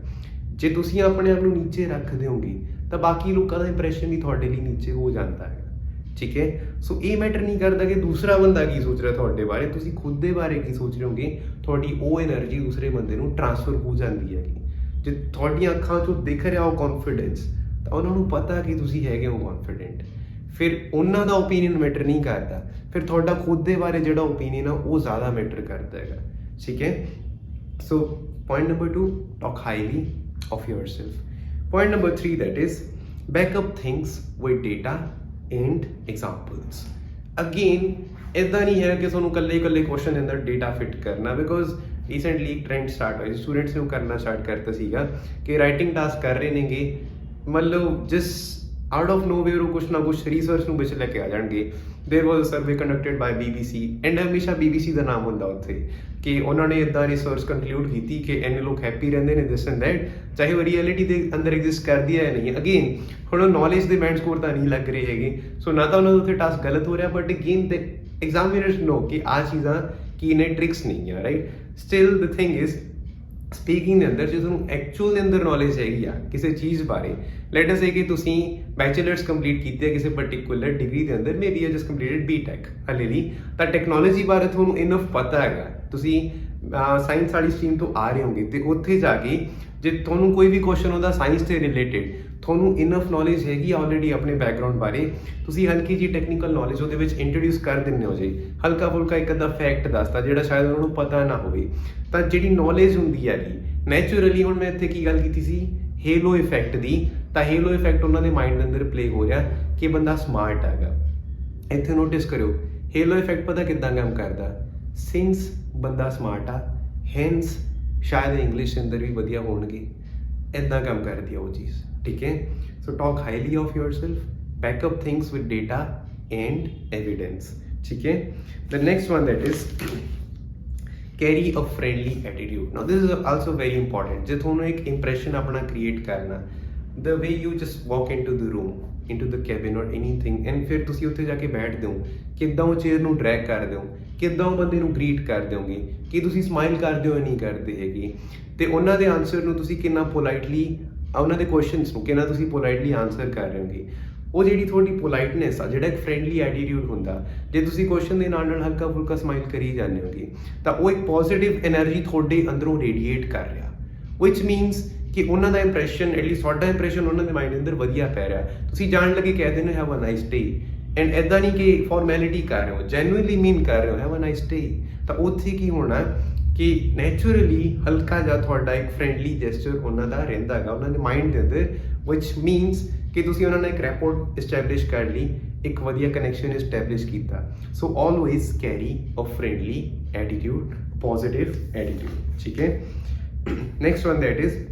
ਜੇ ਤੁਸੀਂ ਆਪਣੇ ਆਪ ਨੂੰ ਨੀਚੇ ਰੱਖਦੇ ਹੋਗੇ ਤਾਂ ਬਾਕੀ ਲੋਕਾਂ ਦਾ ਇੰਪ੍ਰੈਸ਼ਨ ਵੀ ਤੁਹਾਡੇ ਲਈ ਨੀਚੇ ਹੋ ਜਾਂਦਾ ਹੈਗਾ, ਠੀਕ ਹੈ। ਸੋ ਇਹ ਮੈਟਰ ਨਹੀਂ ਕਰਦਾ ਕਿ ਦੂਸਰਾ ਬੰਦਾ ਕੀ ਸੋਚ ਰਿਹਾ ਤੁਹਾਡੇ ਬਾਰੇ, ਤੁਸੀਂ ਖੁਦ ਦੇ ਬਾਰੇ ਕੀ ਸੋਚ ਰਹੇ ਹੋਗੇ, ਤੁਹਾਡੀ ਉਹ એનર્ਜੀ ਦੂਸਰੇ ਬੰਦੇ ਨੂੰ ਟ੍ਰਾਂਸਫਰ ਹੋ ਜਾਂਦੀ ਹੈਗੀ। ਜੇ ਤੁਹਾਡੀਆਂ ਅੱਖਾਂ 'ਚੋਂ ਦਿਖ ਰਿਹਾ ਉਹ ਕੌਨਫੀਡੈਂਸ, ਤਾਂ ਉਹਨਾਂ ਨੂੰ ਪਤਾ ਕਿ ਤੁਸੀਂ ਹੈਗੇ ਹੋ ਕੌਨਫੀਡੈਂਟ। ਫਿਰ ਉਹਨਾਂ ਦਾ ਓਪੀਨੀਅਨ ਮੈਟਰ ਨਹੀਂ ਕਰਦਾ, ਫਿਰ ਤੁਹਾਡਾ ਖੁਦ ਦੇ ਬਾਰੇ ਜਿਹੜਾ ਓਪੀਨੀਅਨ ਆ ਉਹ ਜ਼ਿਆਦਾ ਮੈਟਰ ਕਰਦਾ ਹੈਗਾ, ਠੀਕ ਹੈ। ਸੋ point number 2, talk highly of yourself. Point number 3, that is back up things with data and examples. Again, ਇੱਦਾਂ ਨਹੀਂ ਹੈ ਕਿ ਤੁਹਾਨੂੰ ਇਕੱਲੇ ਕੁਐਸਚਨ ਦੇ ਅੰਦਰ ਡੇਟਾ ਫਿਟ ਕਰਨਾ, ਬਿਕੋਜ਼ ਰੀਸੈਂਟਲੀ ਇੱਕ ਟ੍ਰੈਂਡ ਸਟਾਰਟ ਹੋਇਆ, ਸਟੂਡੈਂਟਸ ਨੂੰ ਕਰਨਾ ਸਟਾਰਟ ਕਰਤਾ ਸੀਗਾ ਕਿ ਰਾਈਟਿੰਗ ਟਾਸਕ ਕਰ ਰਹੇ ਨੇਗੇ, ਮਤਲਬ ਜਿਸ ਆਊਟ ਆਫ ਨੋਵੇਅਰ ਉਹ ਕੁਛ ਨਾ ਕੁਛ ਰਿਸਰਚ ਨੂੰ ਵਿੱਚ ਲੈ ਕੇ ਆ ਜਾਣਗੇ। There was a survey conducted by BBC, and ਹਮੇਸ਼ਾ BBC ਦਾ ਨਾਮ ਹੁੰਦਾ ਉੱਥੇ ਕਿ ਉਹਨਾਂ ਨੇ ਇੱਦਾਂ ਰਿਸਰਚ ਕੰਕਲੂਡ ਕੀਤੀ ਕਿ ਇੰਨੇ ਲੋਕ ਹੈਪੀ ਰਹਿੰਦੇ ਨੇ, ਦਿਸ ਐਂਡ ਦੈਟ, ਚਾਹੇ ਉਹ ਰਿਐਲਿਟੀ ਦੇ ਅੰਦਰ ਐਗਜ਼ਿਸਟ ਕਰਦੀ ਹੈ ਜਾਂ ਨਹੀਂ। ਅਗੇਨ ਹੁਣ ਉਹ ਨੌਲੇਜ ਦੇ ਬੈਂਡ ਸਕੋਰ ਤਾਂ ਨਹੀਂ ਲੱਗ ਰਹੇ ਹੈਗੇ, ਸੋ ਨਾ ਤਾਂ ਉਹਨਾਂ ਦਾ ਉੱਥੇ ਟਾਸਕ ਗਲਤ ਹੋ ਰਿਹਾ, ਬਟ ਅਗੇਨ ਦੇ ਐਗਜ਼ਾਮੀਨਰਸ ਨੋ ਕਿ ਆਹ ਚੀਜ਼ਾਂ ਕੀ ਨੇ, ਟ੍ਰਿਕਸ ਨਹੀਂ ਆ, right. Still the thing is speaking ਦੇ ਅੰਦਰ ਜੇ ਤੁਹਾਨੂੰ ਐਕਚੁਅਲ ਦੇ ਅੰਦਰ ਨੌਲੇਜ ਹੈਗੀ ਆ ਕਿਸੇ ਚੀਜ਼ ਬਾਰੇ, ਲੈਟ ਅਸ ਸੇ ਕਿ ਤੁਸੀਂ ਬੈਚਲਰਸ ਕੰਪਲੀਟ ਕੀਤੀ ਹੈ ਕਿਸੇ ਪਰਟੀਕੂਲਰ ਡਿਗਰੀ ਦੇ ਅੰਦਰ, maybe you just completed BTech ਹਲੇ ਲਈ, ਤਾਂ ਟੈਕਨੋਲੋਜੀ ਬਾਰੇ ਤੁਹਾਨੂੰ ਇਨਫ ਪਤਾ ਹੈਗਾ, ਤੁਸੀਂ ਸਾਇੰਸ ਵਾਲੀ ਸਟਰੀਮ ਤੋਂ ਆ ਰਹੇ ਹੋਗੇ, ਤੇ ਉੱਥੇ ਜਾ ਕੇ ਜੇ ਤੁਹਾਨੂੰ ਕੋਈ ਵੀ ਕੁਐਸਚਨ ਹੁੰਦਾ ਸਾਇੰਸ ਦੇ ਰਿਲੇਟਡ, ਤੁਹਾਨੂੰ ਇਨਫ ਨੌਲੇਜ ਹੈਗੀ ਆਲਰੇਡੀ ਆਪਣੇ ਬੈਕਗਰਾਊਂਡ ਬਾਰੇ, ਤੁਸੀਂ ਹਲਕੀ ਜੀ ਟੈਕਨੀਕਲ ਨੌਲੇਜ ਉਹਦੇ ਵਿੱਚ ਇੰਟਰੋਡਿਊਸ ਕਰ ਦਿੰਦੇ ਹੋ ਜੀ, ਹਲਕਾ ਫੁਲਕਾ ਇੱਕ ਅੱਧਾ ਫੈਕਟ ਦੱਸਦਾ ਜਿਹੜਾ ਸ਼ਾਇਦ ਉਹਨਾਂ ਨੂੰ ਪਤਾ ਨਾ ਹੋਵੇ, ਤਾਂ ਜਿਹੜੀ ਨੌਲੇਜ ਹੁੰਦੀ ਹੈਗੀ ਨੈਚੁਰਲੀ, ਹੁਣ ਮੈਂ ਇੱਥੇ ਕੀ ਗੱਲ ਕੀਤੀ ਸੀ ਹੇਲੋ ਇਫੈਕਟ ਦੀ, ਤਾਂ ਹੇਲੋ ਇਫੈਕਟ ਉਹਨਾਂ ਦੇ ਮਾਈਂਡ ਦੇ ਅੰਦਰ ਪਲੇ ਹੋ ਰਿਹਾ ਕਿ ਬੰਦਾ ਸਮਾਰਟ ਹੈਗਾ। ਇੱਥੇ ਨੋਟਿਸ ਕਰਿਓ ਹੇਲੋ ਇਫੈਕਟ ਪਤਾ ਕਿੱਦਾਂ ਕੰਮ ਕਰਦਾ, ਸਿੰਸ ਬੰਦਾ ਸਮਾਰਟ ਆ, ਹੈਂਸ ਸ਼ਾਇਦ ਇੰਗਲਿਸ਼ ਦੇ ਅੰਦਰ ਵੀ ਵਧੀਆ ਹੋਣਗੇ, ਇੱਦਾਂ ਕੰਮ ਕਰਦੀ ਆ ਉਹ ਚੀਜ਼, ਠੀਕ ਹੈ। So talk highly of yourself, back up things with data and evidence, ठीक है। The next one, that is carry a friendly attitude. Now this is also very important. जे थोड़ा एक इंप्रैशन अपना क्रिएट करना, the way you just walk in to the room, into the cabin or anything, and ਫਿਰ ਤੁਸੀਂ ਉੱਥੇ ਜਾ ਕੇ ਬੈਠਦੇ ਹੋ, ਕਿੱਦਾਂ ਉਹ ਚੇਅਰ ਨੂੰ ਡਰੈਗ ਕਰਦੇ ਹੋ, ਕਿੱਦਾਂ ਉਹ ਬੰਦੇ ਨੂੰ ਗ੍ਰੀਟ ਕਰਦੇ ਹੋਗੇ, ਕਿ ਤੁਸੀਂ ਸਮਾਈਲ ਕਰਦੇ ਹੋ ਜਾਂ ਨਹੀਂ ਕਰਦੇ ਹੈਗੇ, ਤੇ ਉਹਨਾਂ ਦੇ ਆਨਸਰ ਨੂੰ ਤੁਸੀਂ ਕਿੰਨਾ ਪੋਲਾਈਟਲੀ, ਉਹਨਾਂ ਦੇ ਕੁਐਸਚਨਸ ਨੂੰ ਕਿੰਨਾ ਤੁਸੀਂ ਪੋਲਾਈਟਲੀ ਆਨਸਰ ਕਰ ਰਹੇ ਹੋਗੇ। ਉਹ ਜਿਹੜੀ ਤੁਹਾਡੀ ਪੋਲਾਈਟਨੈਸ ਆ, ਜਿਹੜਾ ਇੱਕ ਫਰੈਂਡਲੀ ਐਟੀਟਿਊਡ ਹੁੰਦਾ, ਜੇ ਤੁਸੀਂ ਕੁਐਸਚਨ ਦੇ ਨਾਲ ਨਾਲ ਹਲਕਾ ਫੁਲਕਾ ਸਮਾਈਲ ਕਰੀ ਜਾਂਦੇ ਹੋਗੇ, ਤਾਂ ਉਹ ਇੱਕ ਪੋਜ਼ਿਟਿਵ એનર્ਜੀ ਤੁਹਾਡੇ ਅੰਦਰੋਂ ਰੇਡੀਏਟ ਕਰ ਰਿਹਾ, ਵਿਚ ਮੀਨਸ ਕਿ ਉਹਨਾਂ ਦਾ ਇੰਪ੍ਰੈਸ਼ਨ, ਐਟਲੀਸਟ ਤੁਹਾਡਾ ਇੰਪ੍ਰੈਸ਼ਨ ਉਹਨਾਂ ਦੇ ਮਾਈਂਡ ਦੇ ਅੰਦਰ ਵਧੀਆ ਪੈ ਰਿਹਾ। ਤੁਸੀਂ ਜਾਣ ਲੱਗੇ ਕਹਿ ਦਿੰਦੇ ਹੋ have a nice day, and ਇੱਦਾਂ ਨਹੀਂ ਕਿ ਫਾਰਮੈਲਿਟੀ ਕਰ ਰਹੇ ਹੋ, ਜੈਨੂਇਨਲੀ ਮੀਨ ਕਰ ਰਹੇ ਹੋ ਹੈਵ ਅ ਨਾਈਸ ਡੇ, ਤਾਂ ਉੱਥੇ ਕੀ ਹੋਣਾ ਕਿ ਨੈਚੁਰਲੀ ਹਲਕਾ ਜਿਹਾ ਤੁਹਾਡਾ ਇੱਕ ਫਰੈਂਡਲੀ ਜੈਸਚਰ ਉਹਨਾਂ ਦਾ ਰਹਿੰਦਾ ਹੈਗਾ ਉਹਨਾਂ ਦੇ ਮਾਈਂਡ ਦੇ ਅੰਦਰ, ਵਿਚ ਮੀਨਸ ਕਿ ਤੁਸੀਂ ਉਹਨਾਂ ਨਾਲ ਇੱਕ ਰੈਪੋਰਟ ਇਸਟੈਬਲਿਸ਼ ਕਰ ਲਈ, ਇੱਕ ਵਧੀਆ ਕਨੈਕਸ਼ਨ ਇਸਟੈਬਲਿਸ਼ ਕੀਤਾ। ਸੋ ਆਲਵੇਜ਼ ਕੈਰੀ ਅ ਫਰੈਂਡਲੀ ਐਟੀਟਿਊਡ, ਪੋਜ਼ਿਟਿਵ ਐਟੀਟਿਊਡ, ਠੀਕ ਹੈ। Next one that is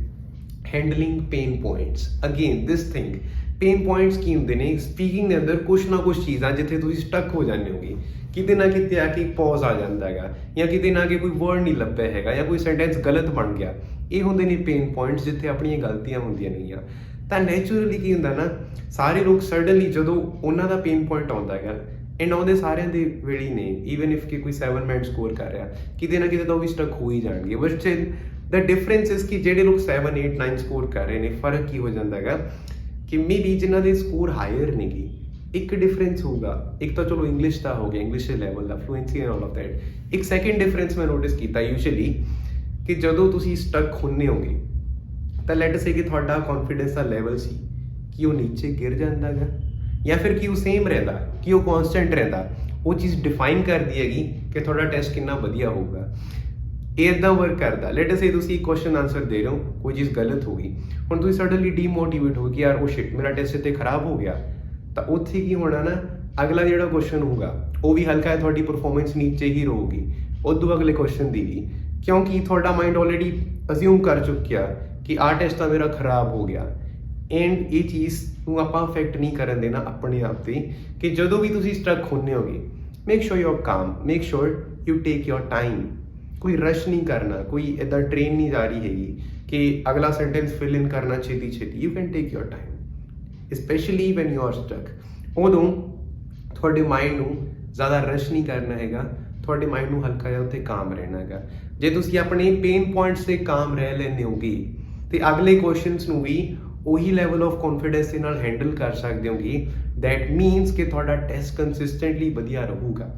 handling pen points. Again this thing, pen points की होंगे ने स्पीकिंग के अंदर कुछ ना कुछ चीज़ा जिथे तुम स्टक हो जाते होगे, किते ना किते आके पॉज आ जाता है, या किते ना कि कोई वर्ड नहीं लभ्या है, या कोई सेंटेंस गलत बन गया, ये होंगे ने पेन पॉइंट्स जिथे अपन गलतियां होंदियां नहीं आ। तो नैचुरली की होंदा ना, सारे लोग सडनली जो उन्हों का पेन पॉइंट आता है, एंड आउंदे सारिਆਂ ਦੇ ਵੇਲੇ ਨੇ, ਈਵਨ ਇਫ ਕਿ ਕੋਈ 7 ਮਿੰਟ ਸਕੋਰ ਕਰ ਰਿਹਾ, ਕਿਤੇ ਨਾ ਕਿਤੇ ਤਾਂ ਉਹ ਵੀ ਸਟਕ ਹੋ ਹੀ ਜਾਣਗੇ। ਬਟ ਸਟਿਲ ਦ ਡਿਫਰੈਂਸ ਇਸ ਕਿ ਜਿਹੜੇ ਲੋਕ 7, 8, 9 ਸਕੋਰ ਕਰ ਰਹੇ ਨੇ, ਫਰਕ ਕੀ ਹੋ ਜਾਂਦਾ ਹੈਗਾ ਕਿ ਮੇਬੀ ਜਿਨ੍ਹਾਂ ਦੇ ਸਕੋਰ ਹਾਇਰ ਨੇਗੇ, ਇੱਕ ਡਿਫਰੈਂਸ ਹੋਊਗਾ, ਇੱਕ ਤਾਂ ਚਲੋ ਇੰਗਲਿਸ਼ ਦਾ ਹੋ ਗਿਆ, ਇੰਗਲਿਸ਼ ਦੇ level the fluency and all of that. ਇੱਕ ਸੈਕਿੰਡ ਡਿਫਰੈਂਸ ਮੈਂ ਨੋਟਿਸ ਕੀਤਾ ਯੂਜੂਅਲੀ ਕਿ ਜਦੋਂ ਤੁਸੀਂ ਸਟਕ ਹੁੰਦੇ ਹੋਗੇ ਤਾਂ ਲੈਟ ਸੇ ਕਿ ਤੁਹਾਡਾ ਕੌਨਫੀਡੈਂਸ ਦਾ ਲੈਵਲ ਸੀ ਕਿ ਉਹ ਨੀਚੇ ਗਿਰ ਜਾਂਦਾ ਹੈਗਾ, ਜਾਂ ਫਿਰ ਕਿ ਉਹ ਸੇਮ ਰਹਿੰਦਾ, ਕਿ ਉਹ ਕੌਨਸਟੈਂਟ ਰਹਿੰਦਾ। ਉਹ ਚੀਜ਼ ਡਿਫਾਈਨ ਕਰਦੀ ਹੈਗੀ ਕਿ ਤੁਹਾਡਾ ਟੈਸਟ ਕਿੰਨਾ ਵਧੀਆ ਹੋਊਗਾ। ਇਹ ਇੱਦਾਂ ਵਰਕ ਕਰਦਾ। ਲੈਟ ਸੇ ਤੁਸੀਂ ਕੁਐਸਚਨ ਆਨਸਰ ਦੇ ਰਹੇ ਹੋ, ਕੋਈ ਚੀਜ਼ ਗਲਤ ਹੋ ਗਈ, ਹੁਣ ਤੁਸੀਂ ਸਡਨਲੀ ਡੀਮੋਟੀਵੇਟ ਹੋ ਗਏ ਕਿ ਯਾਰ ਉਹ ਸ਼ਿਟ ਮੇਰਾ ਟੈਸਟ ਇੱਥੇ ਖਰਾਬ ਹੋ ਗਿਆ, ਤਾਂ ਉੱਥੇ ਕੀ ਹੋਣਾ ਨਾ, ਅਗਲਾ ਜਿਹੜਾ ਕੁਐਸਚਨ ਹੋਊਗਾ ਉਹ ਵੀ ਹਲਕਾ ਤੁਹਾਡੀ ਪਰਫਾਰਮੈਂਸ ਨੀਚੇ ਹੀ ਰਹੂਗੀ ਉਦੋਂ ਅਗਲੇ ਕੁਐਸਚਨ ਦੀ ਵੀ, ਕਿਉਂਕਿ ਤੁਹਾਡਾ ਮਾਈਂਡ ਆਲਰੇਡੀ ਅਸਿਊਮ ਕਰ ਚੁੱਕਿਆ ਕਿ ਆਹ ਟੈਸਟ ਤਾਂ ਮੇਰਾ ਖਰਾਬ ਹੋ ਗਿਆ। ਐਂਡ ਇਹ ਚੀਜ਼ ਨੂੰ ਆਪਾਂ ਅਫੈਕਟ ਨਹੀਂ ਕਰਨ ਦੇਣਾ ਆਪਣੇ ਆਪ 'ਤੇ, ਕਿ ਜਦੋਂ ਵੀ ਤੁਸੀਂ ਸਟਕ ਹੁੰਦੇ ਹੋਗੇ, ਮੇਕ ਸ਼ੋਰ ਯੂ ਆਰ ਕਾਮ, make sure you take your time. ਕੋਈ ਰਸ਼ ਨਹੀਂ ਕਰਨਾ, ਕੋਈ ਇੱਦਾਂ ਟ੍ਰੇਨ ਨਹੀਂ ਜਾ ਰਹੀ ਹੈਗੀ ਕਿ ਅਗਲਾ ਸੈਂਟੈਂਸ ਫਿਲ ਇਨ ਕਰਨਾ ਛੇਤੀ ਛੇਤੀ। You can take your time, specially when you are stuck. ਉਦੋਂ ਤੁਹਾਡੇ ਮਾਈਂਡ ਨੂੰ ਜ਼ਿਆਦਾ ਰਸ਼ ਨਹੀਂ ਕਰਨਾ ਹੈਗਾ, ਤੁਹਾਡੇ ਮਾਈਂਡ ਨੂੰ ਹਲਕਾ ਜਿਹਾ ਉੱਥੇ ਕਾਮ ਰਹਿਣਾ ਹੈਗਾ। ਜੇ ਤੁਸੀਂ ਆਪਣੇ ਪੇਨ ਪੁਆਇੰਟਸ 'ਤੇ ਕਾਮ ਰਹਿ ਲੈਂਦੇ ਹੋਗੇ ਤੇ ਅਗਲੇ ਕੁਐਸਚਨਸ ਨੂੰ ਵੀ ਉਹੀ ਲੈਵਲ ਆਫ ਕੌਨਫੀਡੈਂਸ ਦੇ ਨਾਲ ਹੈਂਡਲ ਕਰ ਸਕਦੇ ਹੋਗੇ। ਦੈਟ ਮੀਨਸ ਕਿ ਤੁਹਾਡਾ ਟੈਸਟ ਕੰਸਿਸਟੈਂਟਲੀ ਵਧੀਆ ਰਹੂਗਾ।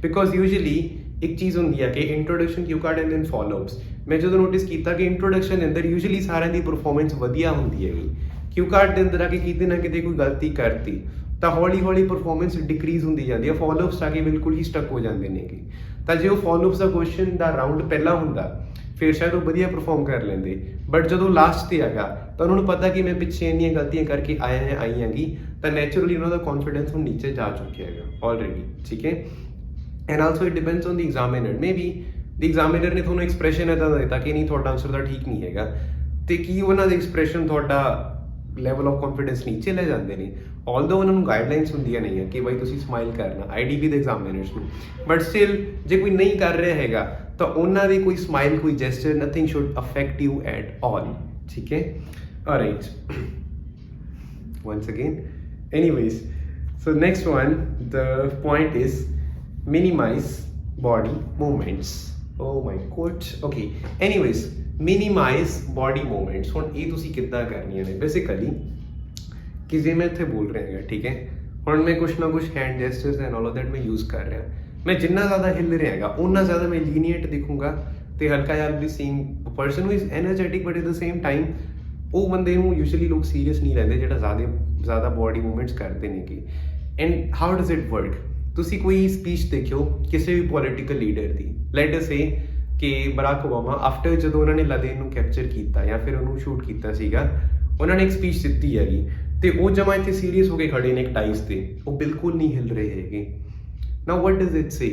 ਬਿਕੋਜ਼ ਯੂਜੂਅਲੀ ਇੱਕ ਚੀਜ਼ ਹੁੰਦੀ ਹੈ ਕਿ introduction, cue card and then followups. ਮੈਂ ਜਦੋਂ ਨੋਟਿਸ ਕੀਤਾ ਕਿ ਇੰਟਰੋਡਕਸ਼ਨ ਦੇ ਅੰਦਰ ਯੂਜੂਅਲੀ ਸਾਰਿਆਂ ਦੀ ਪਰਫਾਰਮੈਂਸ ਵਧੀਆ ਹੁੰਦੀ ਹੈਗੀ, ਕਿਊ ਕਾਰਡ ਦੇ ਅੰਦਰ ਆ ਕੇ ਕਿਤੇ ਨਾ ਕਿਤੇ ਕੋਈ ਗਲਤੀ ਕਰਤੀ ਤਾਂ ਹੌਲੀ ਹੌਲੀ ਪਰਫਾਰਮੈਂਸ ਡਿਕਰੀਜ਼ ਹੁੰਦੀ ਜਾਂਦੀ ਹੈ, ਫਾਲੋਅਪਸ ਆ ਕੇ ਬਿਲਕੁਲ ਹੀ ਸਟਕ ਹੋ ਜਾਂਦੇ ਨੇਗੇ। ਤਾਂ ਜੇ ਉਹ ਫਾਲੋਅਪਸ ਦਾ ਕੁਐਸਚਨ ਦਾ ਰਾਊਂਡ ਪਹਿਲਾਂ ਹੁੰਦਾ ਫਿਰ ਸ਼ਾਇਦ ਉਹ ਵਧੀਆ ਪਰਫਾਰਮ ਕਰ ਲੈਂਦੇ, ਬਟ ਜਦੋਂ ਲਾਸਟ 'ਤੇ ਹੈਗਾ ਤਾਂ ਉਹਨਾਂ ਨੂੰ ਪਤਾ ਕਿ ਮੈਂ ਪਿੱਛੇ ਇੰਨੀਆਂ ਗਲਤੀਆਂ ਕਰਕੇ ਆਈ ਹੈਗੀ, ਤਾਂ ਨੈਚੁਰਲੀ ਉਹਨਾਂ ਦਾ ਕੌਨਫੀਡੈਂਸ ਹੁਣ ਨੀਚੇ ਜਾ ਚੁੱਕਿਆ ਹੈਗਾ ਆਲਰੇਡੀ, ਠੀਕ ਹੈ। And also it depends on the examiner. Maybe the examiner ਨੇ ਤੁਹਾਨੂੰ ਐਕਸਪ੍ਰੈਸ਼ਨ ਇੱਦਾਂ ਦਾ ਦਿੱਤਾ ਕਿ ਨਹੀਂ ਤੁਹਾਡਾ ਆਨਸਰ ਤਾਂ ਠੀਕ ਨਹੀਂ ਹੈਗਾ, ਅਤੇ ਕੀ ਉਹਨਾਂ ਦੇ ਐਕਸਪ੍ਰੈਸ਼ਨ ਤੁਹਾਡਾ ਲੈਵਲ ਆਫ ਕੌਨਫੀਡੈਂਸ ਨੀਚੇ ਲੈ ਜਾਂਦੇ ਨੇ। ਆਲਦੋ ਉਹਨਾਂ ਨੂੰ ਗਾਈਡਲਾਈਨਸ ਹੁੰਦੀਆਂ ਨਹੀਂ ਹੈ ਕਿ ਬਾਈ ਤੁਸੀਂ ਸਮਾਈਲ ਕਰਨਾ IDP ਦੇ ਐਗਜ਼ਾਮੀਨਰਸ ਨੂੰ, ਬਟ ਸਟਿਲ ਜੇ ਕੋਈ ਨਹੀਂ ਕਰ ਰਿਹਾ ਹੈਗਾ ਤਾਂ ਉਹਨਾਂ ਦੀ ਕੋਈ ਸਮਾਈਲ, ਕੋਈ gesture, nothing should affect you at all, ਠੀਕ ਹੈ। Alright, once again, anyways, so next one, the point is minimize body movements. Oh my god, okay, anyways, minimize body movements। ਹੁਣ ਇਹ ਤੁਸੀਂ ਕਿੱਦਾਂ ਕਰਨੀਆਂ ਨੇ ਬੇਸਿਕਲੀ, ਕਿ ਜੇ ਮੈਂ ਇੱਥੇ ਬੋਲ ਰਿਹਾ ਹੈਗਾ, ਠੀਕ ਹੈ, ਹੁਣ ਮੈਂ ਕੁਛ ਨਾ ਕੁਛ hand gestures and all of that ਮੈਂ ਯੂਜ਼ ਕਰ ਰਿਹਾ, ਮੈਂ ਜਿੰਨਾ ਜ਼ਿਆਦਾ ਹਿੱਲ ਰਿਹਾ ਹੈਗਾ ਉਨਾ ਜ਼ਿਆਦਾ ਮੈਂ ਲੀਨੀਏਟ ਦਿਖੂੰਗਾ ਤੇ ਹਲਕਾ ਜਿਹਾ ਵੀ seeing person who is energetic, but at the same time ਉਹ ਬੰਦੇ ਨੂੰ ਯੂਜੂਅਲੀ ਲੋਕ ਸੀਰੀਅਸ ਨਹੀਂ ਲੈਂਦੇ ਜਿਹੜਾ ਜ਼ਿਆਦਾ ਬੋਡੀ ਮੂਵਮੈਂਟਸ ਕਰਦੇ ਨੇਗੇ। And how does it work? ਤੁਸੀਂ ਕੋਈ ਸਪੀਚ ਦੇਖਿਓ ਕਿਸੇ ਵੀ ਪੋਲੀਟੀਕਲ ਲੀਡਰ ਦੀ, ਲੈਟ ਅਸ ਸੇ ਕਿ ਬਰਾਕ ਓਬਾਮਾ ਆਫਟਰ ਜਦੋਂ ਉਹਨਾਂ ਨੇ ਲਾਦੇਨ ਨੂੰ ਕੈਪਚਰ ਕੀਤਾ ਜਾਂ ਫਿਰ ਉਹਨੂੰ ਸ਼ੂਟ ਕੀਤਾ ਸੀਗਾ, ਉਹਨਾਂ ਨੇ ਇੱਕ ਸਪੀਚ ਦਿੱਤੀ ਹੈਗੀ ਤੇ ਉਹ ਜਮਾ ਇੱਥੇ ਸੀਰੀਅਸ ਹੋ ਕੇ ਖੜੇ ਨੇ ਇੱਕ ਟਾਈਸ ਤੇ, ਉਹ ਬਿਲਕੁਲ ਨਹੀਂ ਹਿੱਲ ਰਹੇ ਹੈਗੇ। ਨਾਓ ਵਾਟ ਡਜ਼ ਇਟ ਸੇ?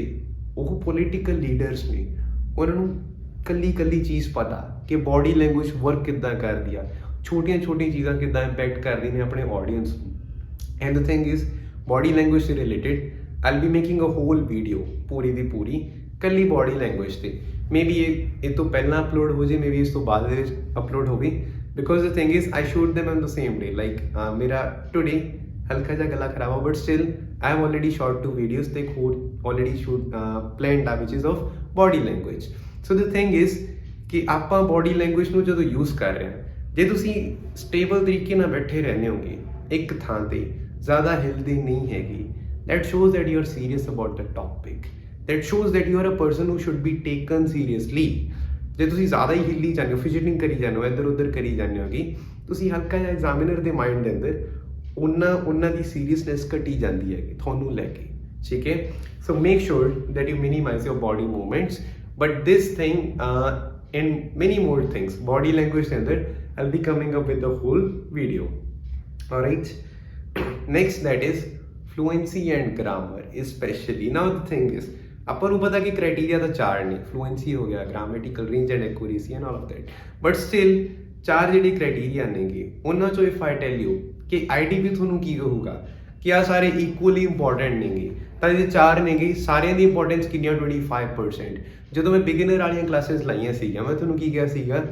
ਉਹ ਪੋਲੀਟੀਕਲ ਲੀਡਰਸ ਨੇ, ਉਹਨਾਂ ਨੂੰ ਕੱਲੀ ਕੱਲੀ ਚੀਜ਼ ਪਤਾ ਕਿ ਬੋਡੀ ਲੈਂਗੁਏਜ ਵਰਕ ਕਿੱਦਾਂ ਕਰਦੀ ਆ, ਛੋਟੀਆਂ ਛੋਟੀਆਂ ਚੀਜ਼ਾਂ ਕਿੱਦਾਂ ਇੰਪੈਕਟ ਕਰਦੀਆਂ ਨੇ ਆਪਣੇ ਆਡੀਅנס ਨੂੰ। And the thing is body language ਦੇ related I'll be making a whole video ਪੂਰੀ ਦੀ ਪੂਰੀ ਕੱਲੀ ਬੋਡੀ ਲੈਂਗੁਏਜ 'ਤੇ। मे बी ये तो पहला अपलोड हो जाए, मे बी इस तो बाद अपलोड हो गई, because the thing is I shoot them on the same day. Like मेरा टुडे हल्का जा गला खराब हो, but still I have already shot 2 videos ते ऑलरेडी शूट प्लान्ड आ which is of body language. So the thing is कि आप बॉडी लैंग्वेज ਨੂੰ ਜਦੋਂ यूज़ कर रहे हैं, ਜੇ ਤੁਸੀਂ ਸਟੇਬਲ ਤਰੀਕੇ ਨਾਲ ਬੈਠੇ ਰਹਿੰਦੇ ਹੋਗੇ ਇੱਕ ਥਾਂ ਤੇ, ਜ਼ਿਆਦਾ ਹਿਲਦੇ ਨਹੀਂ ਹੈਗੇ, that shows that you are serious about the topic, that shows that you are a person who should be taken seriously। ਜੇ ਤੁਸੀਂ ਜ਼ਿਆਦਾ ਹੀ ਹਿੱਲੀ ਜਾਂਦੇ ਹੋ, ਫਿਜਿਟਿੰਗ ਕਰੀ ਜਾਂਦੇ ਹੋ, ਇੱਧਰ ਉੱਧਰ ਕਰੀ ਜਾਂਦੇ ਹੋਗੇ, ਤੁਸੀਂ ਹਲਕਾ ਜਿਹਾ ਐਗਜ਼ਾਮੀਨਰ ਦੇ ਮਾਈਂਡ ਦੇ ਅੰਦਰ ਉਹਨਾਂ ਦੀ ਸੀਰੀਅਸਨੈਸ ਘਟੀ ਜਾਂਦੀ ਹੈਗੀ ਤੁਹਾਨੂੰ ਲੈ ਕੇ, ਠੀਕ ਹੈ। ਸੋ make sure that you minimize your body movements, but this thing and many more things body language ਦੇ ਅੰਦਰ I'll be coming up with the whole video, alright। next that is fluency and grammar especially। now the thing is ਆਪਾਂ ਨੂੰ ਪਤਾ ਕਿ criteria ਤਾਂ 4 ਨੇ, fluency ਹੋ ਗਿਆ, grammatical range and accuracy and all of that, but still 4 ਜਿਹੜੀ criteria ਨੇਗੇ ਉਹਨਾਂ ਚੋਂ ਇਫ ਆਈ ਟੈਲ ਯੂ ਕਿ ਆਈਡੀਪੀ ਤੁਹਾਨੂੰ ਕੀ ਕਹੂਗਾ ਕਿ ਆ ਸਾਰੇ ਇਕੁਅਲੀ ਇੰਪੋਰਟੈਂਟ ਨੇਗੇ, ਤਾਂ ਇਹਦੇ 4 ਨੇਗੇ, ਸਾਰਿਆਂ ਦੀ ਇੰਪੋਰਟੈਂਸ ਕਿੰਨੀ ਆ 25%। ਜਦੋਂ ਮੈਂ ਬਿਗਿਨਰ ਵਾਲੀਆਂ ਕਲਾਸਿਸ ਲਾਈਆਂ ਸੀਗੀਆਂ, ਮੈਂ ਤੁਹਾਨੂੰ ਕੀ ਕਿਹਾ ਸੀਗਾ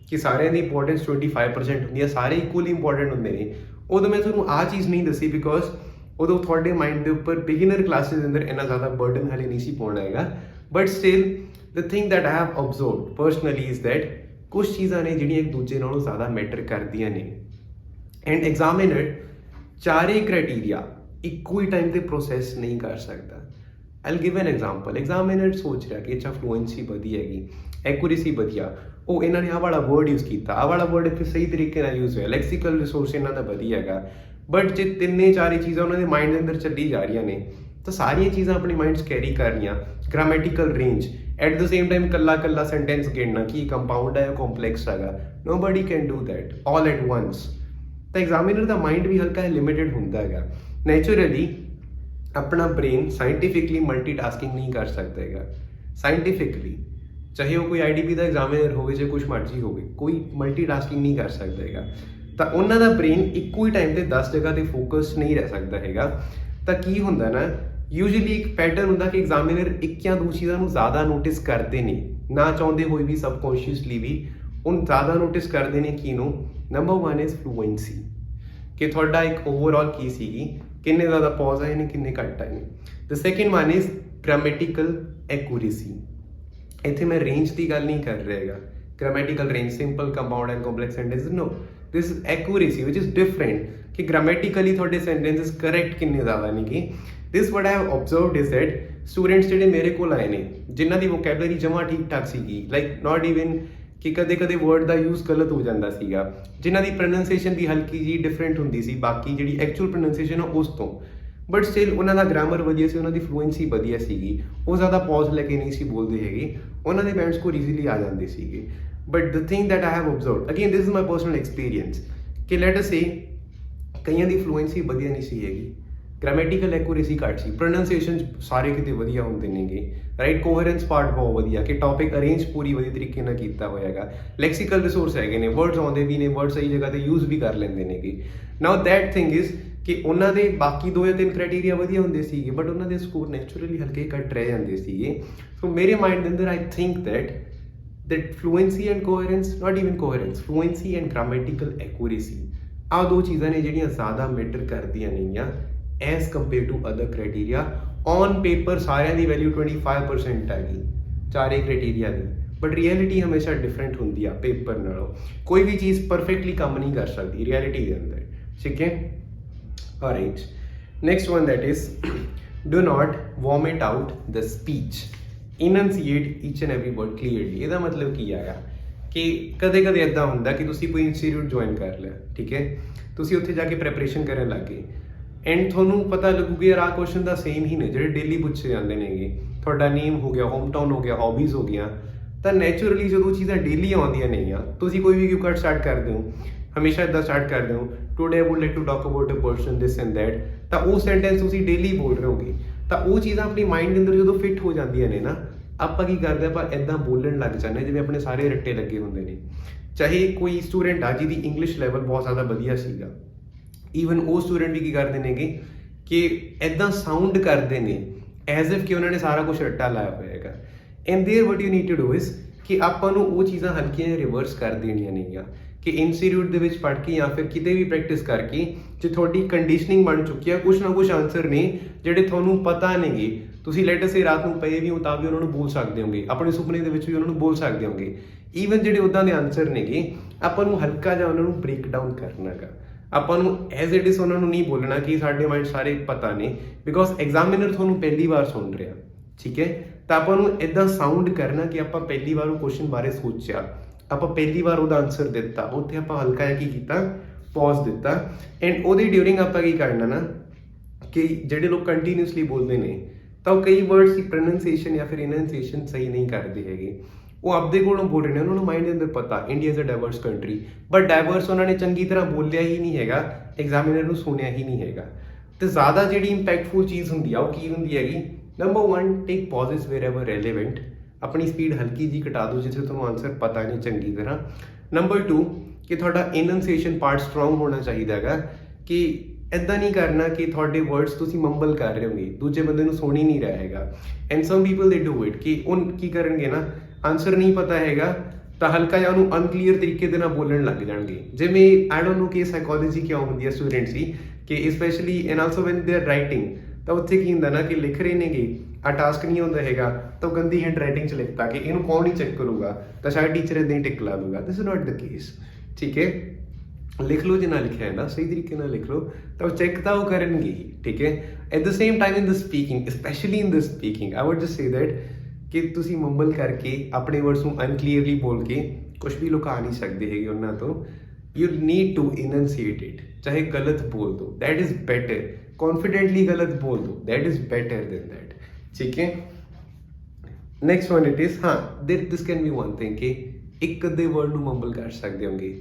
ਕਿ ਸਾਰਿਆਂ ਦੀ ਇੰਪੋਰਟੈਂਸ 25% ਹੁੰਦੀ ਹੈ, ਸਾਰੇ ਇਕੁਅਲੀ ਇੰਪੋਰਟੈਂਟ ਹੁੰਦੇ ਨੇ। ਉਦੋਂ ਮੈਂ ਤੁਹਾਨੂੰ ਆਹ ਚੀਜ਼ ਨਹੀਂ ਦੱਸੀ ਬਿਕੋਜ਼ ਉਦੋਂ ਤੁਹਾਡੇ ਮਾਈਂਡ ਦੇ ਉੱਪਰ ਬਿਗਿਨਰ ਕਲਾਸਿਸ ਦੇ ਅੰਦਰ ਇੰਨਾ ਜ਼ਿਆਦਾ ਬਰਡਨ ਹਾਲੇ ਨਹੀਂ ਸੀ ਪਾਉਣਾ ਹੈਗਾ। But still the thing that I have observed personally is that ਕੁਝ ਚੀਜ਼ਾਂ ਨੇ ਜਿਹੜੀਆਂ ਇੱਕ ਦੂਜੇ ਨਾਲੋਂ ਜ਼ਿਆਦਾ ਮੈਟਰ ਕਰਦੀਆਂ ਨੇ, ਐਂਡ ਐਗਜ਼ਾਮੀਨਰ ਚਾਰੇ ਕ੍ਰਾਈਟੇਰੀਆ ਇੱਕੋ ਹੀ ਟਾਈਮ ਤੇ ਪ੍ਰੋਸੈਸ ਨਹੀਂ ਕਰ ਸਕਦਾ। ਆਈਲ ਗਿਵ ਐਨ ਐਗਜ਼ਾਮਪਲ। ਐਗਜ਼ਾਮੀਨਰ ਸੋਚ ਰਿਹਾ ਕਿ ਅੱਛਾ ਫਲੂਐਂਸੀ ਵਧੀਆ ਹੈਗੀ, ਐਕੂਰੇਸੀ ਵਧੀਆ, ਉਹ ਇਹਨਾਂ ਨੇ ਆਹ ਵਾਲਾ ਵਰਡ ਯੂਜ਼ ਕੀਤਾ, ਆਹ ਵਾਲਾ ਵਰਡ ਇੱਥੇ ਸਹੀ ਤਰੀਕੇ ਨਾਲ ਯੂਜ਼ ਹੋਇਆ, ਲੈਕਸੀਕਲ ਰਿਸੋਰਸ ਇਹਨਾਂ ਦਾ ਵਧੀਆ ਹੈਗਾ, ਬਟ ਜੇ ਤਿੰਨੇ ਚਾਰੇ ਚੀਜ਼ਾਂ ਉਹਨਾਂ ਦੇ ਮਾਈਂਡ ਦੇ ਅੰਦਰ ਚੱਲੀ ਜਾ ਰਹੀਆਂ ਨੇ ਤਾਂ ਸਾਰੀਆਂ ਚੀਜ਼ਾਂ ਆਪਣੇ ਮਾਈਂਡ 'ਚ ਕੈਰੀ ਕਰ ਰਹੀਆਂ। Grammatical range at the same time ਕੱਲਾ ਸੈਂਟੈਂਸ ਗਿਣਨਾ ਕਿ ਕੰਪਾਊਂਡ ਹੈ ਜਾਂ ਕੰਪਲੈਕਸ ਹੈਗਾ, nobody can do that all at once. ਤਾਂ ਐਗਜ਼ਾਮੀਨਰ ਦਾ ਮਾਈਂਡ ਵੀ ਹਲਕਾ ਲਿਮਿਟਡ ਹੁੰਦਾ ਹੈਗਾ। ਨੈਚੁਰਲੀ ਆਪਣਾ ਬ੍ਰੇਨ ਸਾਇੰਟੀਫਿਕਲੀ ਮਲਟੀਟਾਸਕਿੰਗ ਨਹੀਂ ਕਰ ਸਕਦਾ ਹੈਗਾ। ਸਾਇੰਟੀਫਿਕਲੀ ਚਾਹੇ ਉਹ ਕੋਈ ਆਈਡੀਪੀ ਦਾ ਐਗਜ਼ਾਮੀਨਰ ਹੋਵੇ ਜਾਂ ਕੁਛ ਮਰਜ਼ੀ ਹੋਵੇ, ਕੋਈ ਮਲਟੀਟਾਸਕਿੰਗ ਨਹੀਂ ਕਰ ਸਕਦਾ ਹੈਗਾ। ਤਾਂ ਉਹਨਾਂ ਦਾ ਬ੍ਰੇਨ ਇੱਕੋ ਹੀ ਟਾਈਮ ਤੇ 10 ਜਗ੍ਹਾ ਤੇ ਫੋਕਸ ਨਹੀਂ ਰਹਿ ਸਕਦਾ ਹੈਗਾ। ਤਾਂ ਕੀ ਹੁੰਦਾ ਨਾ, ਯੂਜੂਅਲੀ ਇੱਕ ਪੈਟਰਨ ਹੁੰਦਾ ਕਿ ਐਗਜ਼ਾਮੀਨਰ ਇੱਕ ਜਾਂ ਦੋ ਚੀਜ਼ਾਂ ਨੂੰ ਜ਼ਿਆਦਾ ਨੋਟਿਸ ਕਰਦੇ ਨੇ, ਨਾ ਚਾਹੁੰਦੇ ਹੋਏ ਵੀ ਸਬਕੌਂਸ਼ੀਅਸਲੀ ਵੀ ਉਹਨੂੰ ਜ਼ਿਆਦਾ ਨੋਟਿਸ ਕਰਦੇ ਨੇ। ਕਿਹਨੂੰ? ਨੰਬਰ 1 ਇਜ਼ ਫਲੂਐਂਸੀ, ਕਿ ਤੁਹਾਡਾ ਇੱਕ ਓਵਰਆਲ ਕੀ ਸੀਗੀ, ਕਿੰਨੇ ਜ਼ਿਆਦਾ ਪੌਜ਼ ਆਏ ਨੇ, ਕਿੰਨੇ ਘੱਟ ਆਏ ਨੇ। The second 1 is grammatical accuracy. ਇੱਥੇ ਮੈਂ ਰੇਂਜ ਦੀ ਗੱਲ ਨਹੀਂ ਕਰ ਰਿਹਾ ਹੈਗਾ, grammatical range simple compound and complex sentence no, this is accuracy which is different, ਕਿ ਗ੍ਰਾਮੈਟੀਕਲੀ ਤੁਹਾਡੇ ਸੈਂਟੈਂਸਸ ਕਰੈਕਟ ਕਿੰਨੇ ਜ਼ਿਆਦਾ ਨੇਗੇ। This what I have observed is that students ਜਿਹੜੇ ਮੇਰੇ ਕੋਲ ਆਏ ਨੇ ਜਿਨ੍ਹਾਂ ਦੀ ਵੋਕੈਬਲਰੀ ਜਮਾਂ ਠੀਕ ਠਾਕ ਸੀਗੀ, ਲਾਈਕ ਨਾਟ ਈਵਨ ਕਿ ਕਦੇ ਵਰਡ ਦਾ ਯੂਜ਼ ਗਲਤ ਹੋ ਜਾਂਦਾ ਸੀਗਾ, ਜਿਨ੍ਹਾਂ ਦੀ ਪ੍ਰੋਨਾਂਸੀਏਸ਼ਨ ਵੀ ਹਲਕੀ ਜੀ ਡਿਫਰੈਂਟ ਹੁੰਦੀ ਸੀ ਬਾਕੀ ਜਿਹੜੀ ਐਕਚੁਅਲ ਪ੍ਰੋਨਾਂਸੀਏਸ਼ਨ ਉਸ ਤੋਂ, ਬਟ ਸਟਿਲ ਉਹਨਾਂ ਦਾ ਗ੍ਰਾਮਰ ਵਧੀਆ ਸੀ, ਉਹਨਾਂ ਦੀ ਫਲੂਐਂਸੀ ਵਧੀਆ ਸੀਗੀ, ਉਹ ਜ਼ਿਆਦਾ ਪੌਜ਼ ਲੈ ਕੇ ਨਹੀਂ ਸੀ ਬੋਲਦੇ ਹੈਗੇ, ਉਹਨਾਂ ਦੇ ਪੈਂਟਸ ਕੋਲ ਈਜ਼ੀਲੀ ਆ ਜਾਂਦੇ ਸੀਗੇ। But the thing that I have observed again, this is my personal experience, ਕਿ ਲੈਟ ਅਸ ਸੇ ਕਈਆਂ ਦੀ ਫਲੂਐਂਸੀ ਵਧੀਆ ਨਹੀਂ ਸੀ ਹੈਗੀ, ਗ੍ਰਾਮੈਟੀਕਲ ਐਕੂਰੇਸੀ ਘੱਟ ਸੀ, ਪ੍ਰੋਨਾਂਸੀਏਸ਼ਨ ਸਾਰੇ ਕਿਤੇ ਵਧੀਆ ਹੁੰਦੇ ਨੇਗੇ, ਰਾਈਟ, ਕੋਹਰੈਂਸ ਪਾਰਟ ਬਹੁਤ ਵਧੀਆ, ਕਿ ਟੌਪਿਕ ਅਰੇਂਜ ਪੂਰੀ ਵਧੀਆ ਤਰੀਕੇ ਨਾਲ ਕੀਤਾ ਹੋਇਆ ਹੈਗਾ, ਲੈਕਸੀਕਲ ਰਿਸੋਰਸ ਹੈਗੇ ਨੇ, ਵਰਡਸ ਆਉਂਦੇ ਵੀ ਨੇ, ਵਰਡ ਸਹੀ ਜਗ੍ਹਾ ਤੇ ਯੂਜ਼ ਵੀ ਕਰ ਲੈਂਦੇ ਨੇਗੇ। ਨਾਓ ਦੈਟ ਥਿੰਗ ਇਜ਼ ਕਿ ਉਹਨਾਂ ਦੇ ਬਾਕੀ 2 ਜਾਂ 3 ਕ੍ਰਾਈਟੇਰੀਆ ਵਧੀਆ ਹੁੰਦੇ ਸੀਗੇ, ਬਟ ਉਹਨਾਂ ਦੇ ਸਕੋਰ ਨੈਚੁਰਲੀ ਹਲਕੇ ਘੱਟ ਰਹਿ ਜਾਂਦੇ ਸੀਗੇ। ਸੋ ਮੇਰੇ ਮਾਈਂਡ ਦੇ ਅੰਦਰ I think that fluency and coherence, not even coherence, fluency and grammatical accuracy, ਆਹ 2 ਚੀਜ਼ਾਂ ਨੇ ਜਿਹੜੀਆਂ ਜ਼ਿਆਦਾ ਮੈਟਰ ਕਰਦੀਆਂ ਨੇਗੀਆਂ as compare to other criteria. On paper ਸਾਰਿਆਂ ਦੀ ਵੈਲਿਊ 25% ਹੈਗੀ ਚਾਰੇ ਕ੍ਰਾਈਟੇਰੀਆ ਦੀ, ਬਟ ਰਿਐਲਿਟੀ ਹਮੇਸ਼ਾ ਡਿਫਰੈਂਟ ਹੁੰਦੀ ਆ ਪੇਪਰ ਨਾਲੋਂ। ਕੋਈ ਵੀ ਚੀਜ਼ ਪਰਫੈਕਟਲੀ ਕੰਮ ਨਹੀਂ ਕਰ ਸਕਦੀ ਰਿਐਲਿਟੀ ਦੇ ਅੰਦਰ, ਠੀਕ ਹੈ। Alright, next one that is do not vomit out the speech, enunciate each and every word clearly। ਇਹਦਾ ਮਤਲਬ ਕੀ ਆਇਆ ਕਿ ਕਦੇ ਇੱਦਾਂ ਹੁੰਦਾ ਕਿ ਤੁਸੀਂ ਕੋਈ ਇੰਸਟੀਟਿਊਟ ਜੁਆਇਨ ਕਰ ਲਿਆ, ਠੀਕ ਹੈ, ਤੁਸੀਂ ਉੱਥੇ ਜਾ ਕੇ ਪ੍ਰੈਪਰੇਸ਼ਨ ਕਰਨ ਲੱਗ ਗਏ, ਐਂਡ ਤੁਹਾਨੂੰ ਪਤਾ ਲੱਗੂਗਾ ਯਾਰ ਆਹ ਕੁਐਸਚਨ ਦਾ ਸੇਮ ਹੀ ਨੇ ਜਿਹੜੇ ਡੇਲੀ ਪੁੱਛੇ ਜਾਂਦੇ ਨੇਗੇ, ਤੁਹਾਡਾ ਨੇਮ ਹੋ ਗਿਆ, ਹੋਮ ਟਾਊਨ ਹੋ ਗਿਆ, ਹੌਬੀਜ਼ ਹੋ ਗਿਆ, ਤਾਂ ਨੈਚੁਰਲੀ ਜਦੋਂ ਚੀਜ਼ਾਂ ਡੇਲੀ ਆਉਂਦੀਆਂ ਨੇਗੀਆਂ ਤੁਸੀਂ ਕੋਈ ਵੀ ਕਿਉਂ ਕੱਟ ਸਟਾਰਟ ਕਰਦੇ ਹੋ, ਹਮੇਸ਼ਾ ਇੱਦਾਂ ਸਟਾਰਟ ਕਰਦੇ ਹੋ, today I would like to talk about a person this and that, ਤਾਂ ਉਹ ਸੈਂਟੈਂਸ ਤੁਸੀਂ ਡੇਲੀ ਬੋਲ ਰਹੇ ਹੋਗੇ, ਤਾਂ ਉਹ ਚੀਜ਼ਾਂ ਆਪਣੀ ਮਾਈਂਡ ਦੇ ਅੰਦਰ ਜਦੋਂ ਫਿੱਟ ਹੋ ਜਾਂਦੀਆਂ ਨੇ ਨਾ, ਆਪਾਂ ਕੀ ਕਰਦੇ ਆਪਾਂ ਇੱਦਾਂ ਬੋਲਣ ਲੱਗ ਜਾਂਦੇ ਜਿਵੇਂ ਆਪਣੇ ਸਾਰੇ ਰੱਟੇ ਲੱਗੇ ਹੁੰਦੇ ਨੇ। ਚਾਹੇ ਕੋਈ ਸਟੂਡੈਂਟ ਆ ਜਿਹਦੀ ਇੰਗਲਿਸ਼ ਲੈਵਲ ਬਹੁਤ ਜ਼ਿਆਦਾ ਵਧੀਆ ਸੀਗਾ, ਈਵਨ ਉਹ ਸਟੂਡੈਂਟ ਵੀ ਕੀ ਕਰਦੇ ਨੇਗੇ ਕਿ ਇੱਦਾਂ ਸਾਊਂਡ ਕਰਦੇ ਨੇ ਐਜ਼ ਇਫ ਕਿ ਉਹਨਾਂ ਨੇ ਸਾਰਾ ਕੁਝ ਰੱਟਾ ਲਾਇਆ ਹੋਇਆ ਹੈਗਾ। And there what you need to do is ਕਿ ਆਪਾਂ ਨੂੰ ਉਹ ਚੀਜ਼ਾਂ ਹਲਕੀਆਂ ਰਿਵਰਸ ਕਰ ਦੇਣੀਆਂ ਨੇਗੀਆਂ ਕਿ ਇੰਸਟੀਟਿਊਟ ਦੇ ਵਿੱਚ ਪੜ੍ਹ ਕੇ ਜਾਂ ਫਿਰ ਕਿਤੇ ਵੀ ਪ੍ਰੈਕਟਿਸ ਕਰਕੇ ਜੇ ਤੁਹਾਡੀ ਕੰਡੀਸ਼ਨਿੰਗ ਬਣ ਚੁੱਕੀ ਆ ਕੁਛ ਨਾ ਕੁਛ ਆਨਸਰ ਨੇ ਜਿਹੜੇ ਤੁਹਾਨੂੰ ਪਤਾ ਨੇਗੇ ਤੁਸੀਂ ਲੈਟ ਅਸ ਸੇ ਰਾਤ ਨੂੰ ਪਏ ਵੀ ਹੋ ਤਾਂ ਵੀ ਉਹਨਾਂ ਨੂੰ ਬੋਲ ਸਕਦੇ ਹੋਗੇ ਆਪਣੇ ਸੁਪਨੇ ਦੇ ਵਿੱਚ ਵੀ ਉਹਨਾਂ ਨੂੰ ਬੋਲ ਸਕਦੇ ਹੋਗੇ ਈਵਨ ਜਿਹੜੇ ਉੱਦਾਂ ਦੇ ਆਨਸਰ ਨੇਗੇ ਆਪਾਂ ਨੂੰ ਹਲਕਾ ਜਿਹਾ ਉਹਨਾਂ ਨੂੰ ਬ੍ਰੇਕ ਡਾਊਨ ਕਰਨਾ ਗਾ ਆਪਾਂ ਨੂੰ ਐਜ਼ ਇਟ ਇਜ਼ ਉਹਨਾਂ ਨੂੰ ਨਹੀਂ ਬੋਲਣਾ ਕਿ ਸਾਡੇ ਮਾਈਂਡ ਸਾਰੇ ਪਤਾ ਨੇ ਬਿਕੋਜ਼ ਐਗਜ਼ਾਮੀਨਰ ਤੁਹਾਨੂੰ ਪਹਿਲੀ ਵਾਰ ਸੁਣ ਰਿਹਾ ਠੀਕ ਹੈ ਤਾਂ ਆਪਾਂ ਨੂੰ ਇੱਦਾਂ ਸਾਊਂਡ ਕਰਨਾ ਕਿ ਆਪਾਂ ਪਹਿਲੀ ਵਾਰ ਉਹ ਕੁਐਸਚਨ ਬਾਰੇ ਸੋਚਿਆ ਆਪਾਂ ਪਹਿਲੀ ਵਾਰ ਉਹਦਾ ਆਨਸਰ ਦਿੱਤਾ ਉੱਥੇ ਆਪਾਂ ਹਲਕਾ ਜਿਹਾ ਕੀ ਕੀਤਾ ਪੌਜ਼ ਦਿੱਤਾ ਐਂਡ ਉਹਦੇ ਡਿਊਰਿੰਗ ਆਪਾਂ ਕੀ ਕਰਨਾ ਨਾ ਕਿ ਜਿਹੜੇ ਲੋਕ ਕੰਟੀਨਿਊਸਲੀ ਬੋਲਦੇ ਨੇ ਤਾਂ ਉਹ ਕਈ ਵਰਡਸ ਦੀ ਪ੍ਰੋਨਾਂਸੀਏਸ਼ਨ ਜਾਂ ਫਿਰ ਇਨੰਸੀਏਸ਼ਨ ਸਹੀ ਨਹੀਂ ਕਰਦੇ ਹੈਗੇ ਉਹ ਆਪਦੇ ਕੋਲੋਂ ਬੋਲ ਰਹੇ ਨੇ ਉਹਨਾਂ ਨੂੰ ਮਾਈਂਡ ਦੇ ਅੰਦਰ ਪਤਾ India is a diverse country but diverse ਉਹਨਾਂ ਨੇ ਚੰਗੀ ਤਰ੍ਹਾਂ ਬੋਲਿਆ ਹੀ ਨਹੀਂ ਹੈਗਾ ਐਗਜ਼ਾਮੀਨਰ ਨੂੰ ਸੁਣਿਆ ਹੀ ਨਹੀਂ ਹੈਗਾ ਤੇ ਜ਼ਿਆਦਾ ਜਿਹੜੀ ਇੰਪੈਕਟਫੁਲ ਚੀਜ਼ ਹੁੰਦੀ ਆ ਉਹ ਕੀ ਹੁੰਦੀ ਹੈਗੀ ਨੰਬਰ 1 ਟੇਕ ਪੌਜ਼ਸ ਵੇਅਰ ਐਵਰ ਰੈਲੇਵੈਂਟ ਆਪਣੀ ਸਪੀਡ ਹਲਕੀ ਜੀ ਘਟਾ ਦਿਓ ਜਿੱਥੇ ਤੁਹਾਨੂੰ ਆਨਸਰ ਪਤਾ ਨਹੀਂ ਚੰਗੀ ਤਰ੍ਹਾਂ ਨੰਬਰ 2 ਕਿ ਤੁਹਾਡਾ ਇਨੰਸੀਏਸ਼ਨ ਪਾਰਟ ਸਟਰੋਂਗ ਹੋਣਾ ਚਾਹੀਦਾ ਹੈਗਾ ਕਿ ਇੱਦਾਂ ਨਹੀਂ ਕਰਨਾ ਕਿ ਤੁਹਾਡੇ ਵਰਡਸ ਤੁਸੀਂ ਮੰਬਲ ਕਰ ਰਹੇ ਹੋਗੇ ਦੂਜੇ ਬੰਦੇ ਨੂੰ ਸੁਣ ਹੀ ਨਹੀਂ ਰਿਹਾ ਹੈਗਾ ਐਂਡ ਸਮ ਪੀਪਲ ਦੇ ਡੂ ਇਟ ਕਿ ਉਹ ਕੀ ਕਰਨਗੇ ਨਾ ਆਨਸਰ ਨਹੀਂ ਪਤਾ ਹੈਗਾ ਤਾਂ ਹਲਕਾ ਜਿਹਾ ਉਹਨੂੰ ਅਨਕਲੀਅਰ ਤਰੀਕੇ ਦੇ ਨਾਲ ਬੋਲਣ ਲੱਗ ਜਾਣਗੇ ਜਿਵੇਂ ਆਈ ਡੋਨਟ ਨੋ ਕਿ ਸਾਈਕੋਲੋਜੀ ਕਿਉਂ ਹੁੰਦੀ ਹੈ ਸਟੂਡੈਂਟਸ ਦੀ ਕਿ specially and also when they are writing ਤਾਂ ਉੱਥੇ ਕੀ ਹੁੰਦਾ ਨਾ ਕਿ ਲਿਖ ਰਹੇ ਨੇਗੇ ਆ ਟਾਸਕ ਨਹੀਂ ਹੁੰਦਾ ਹੈਗਾ ਤਾਂ ਗੰਦੀ ਹੈਂਡ ਰਾਈਟਿੰਗ 'ਚ ਲਿਖਤਾ ਕਿ ਇਹਨੂੰ ਕੌਣ ਹੀ ਚੈੱਕ ਕਰੂਗਾ ਤਾਂ ਸ਼ਾਇਦ ਟੀਚਰ ਇੱਦਾਂ ਹੀ ਟਿਕ ਲਾ ਦੂਗਾ this is not the case ਠੀਕ ਹੈ ਲਿਖ ਲਓ ਜੇ ਨਾ ਲਿਖਿਆ ਹੈ ਨਾ ਸਹੀ ਤਰੀਕੇ ਨਾਲ ਲਿਖ ਲਓ ਤਾਂ ਉਹ ਚੈੱਕ ਤਾਂ ਉਹ ਕਰਨਗੇ ਹੀ ਠੀਕ ਹੈ at the same time in the speaking specially in the speaking I wood just say that ਕਿ ਤੁਸੀਂ ਮੰਬਲ ਕਰਕੇ ਆਪਣੇ ਵਰਡਸ ਨੂੰ ਅਨਕਲੀਅਰਲੀ ਬੋਲ ਕੇ ਕੁਝ ਵੀ ਲੁਕਾ ਨਹੀਂ ਸਕਦੇ ਹੈਗੇ ਉਹਨਾਂ ਤੋਂ ਯੂ ਨੀਡ ਟੂ ਇਨੰਸੀਏਟ ਇਟ ਚਾਹੇ ਗਲਤ ਬੋਲ ਦੋ ਦੈਟ ਇਜ਼ ਬੈਟਰ ਕੌਨਫੀਡੈਂਟਲੀ ਗਲਤ ਬੋਲ ਦੋ that is better than that ਠੀਕ ਹੈ ਨੈਕਸਟ ਵਨ ਇਟ ਇਜ਼ ਹਾਂ ਦਿਸ ਕੈਨ ਬੀ ਵਨ ਥਿੰਗ ਕਿ ਇੱਕ ਅੱਧੇ ਵਰਡ ਨੂੰ ਮੰਬਲ ਕਰ ਸਕਦੇ ਹੋਗੇ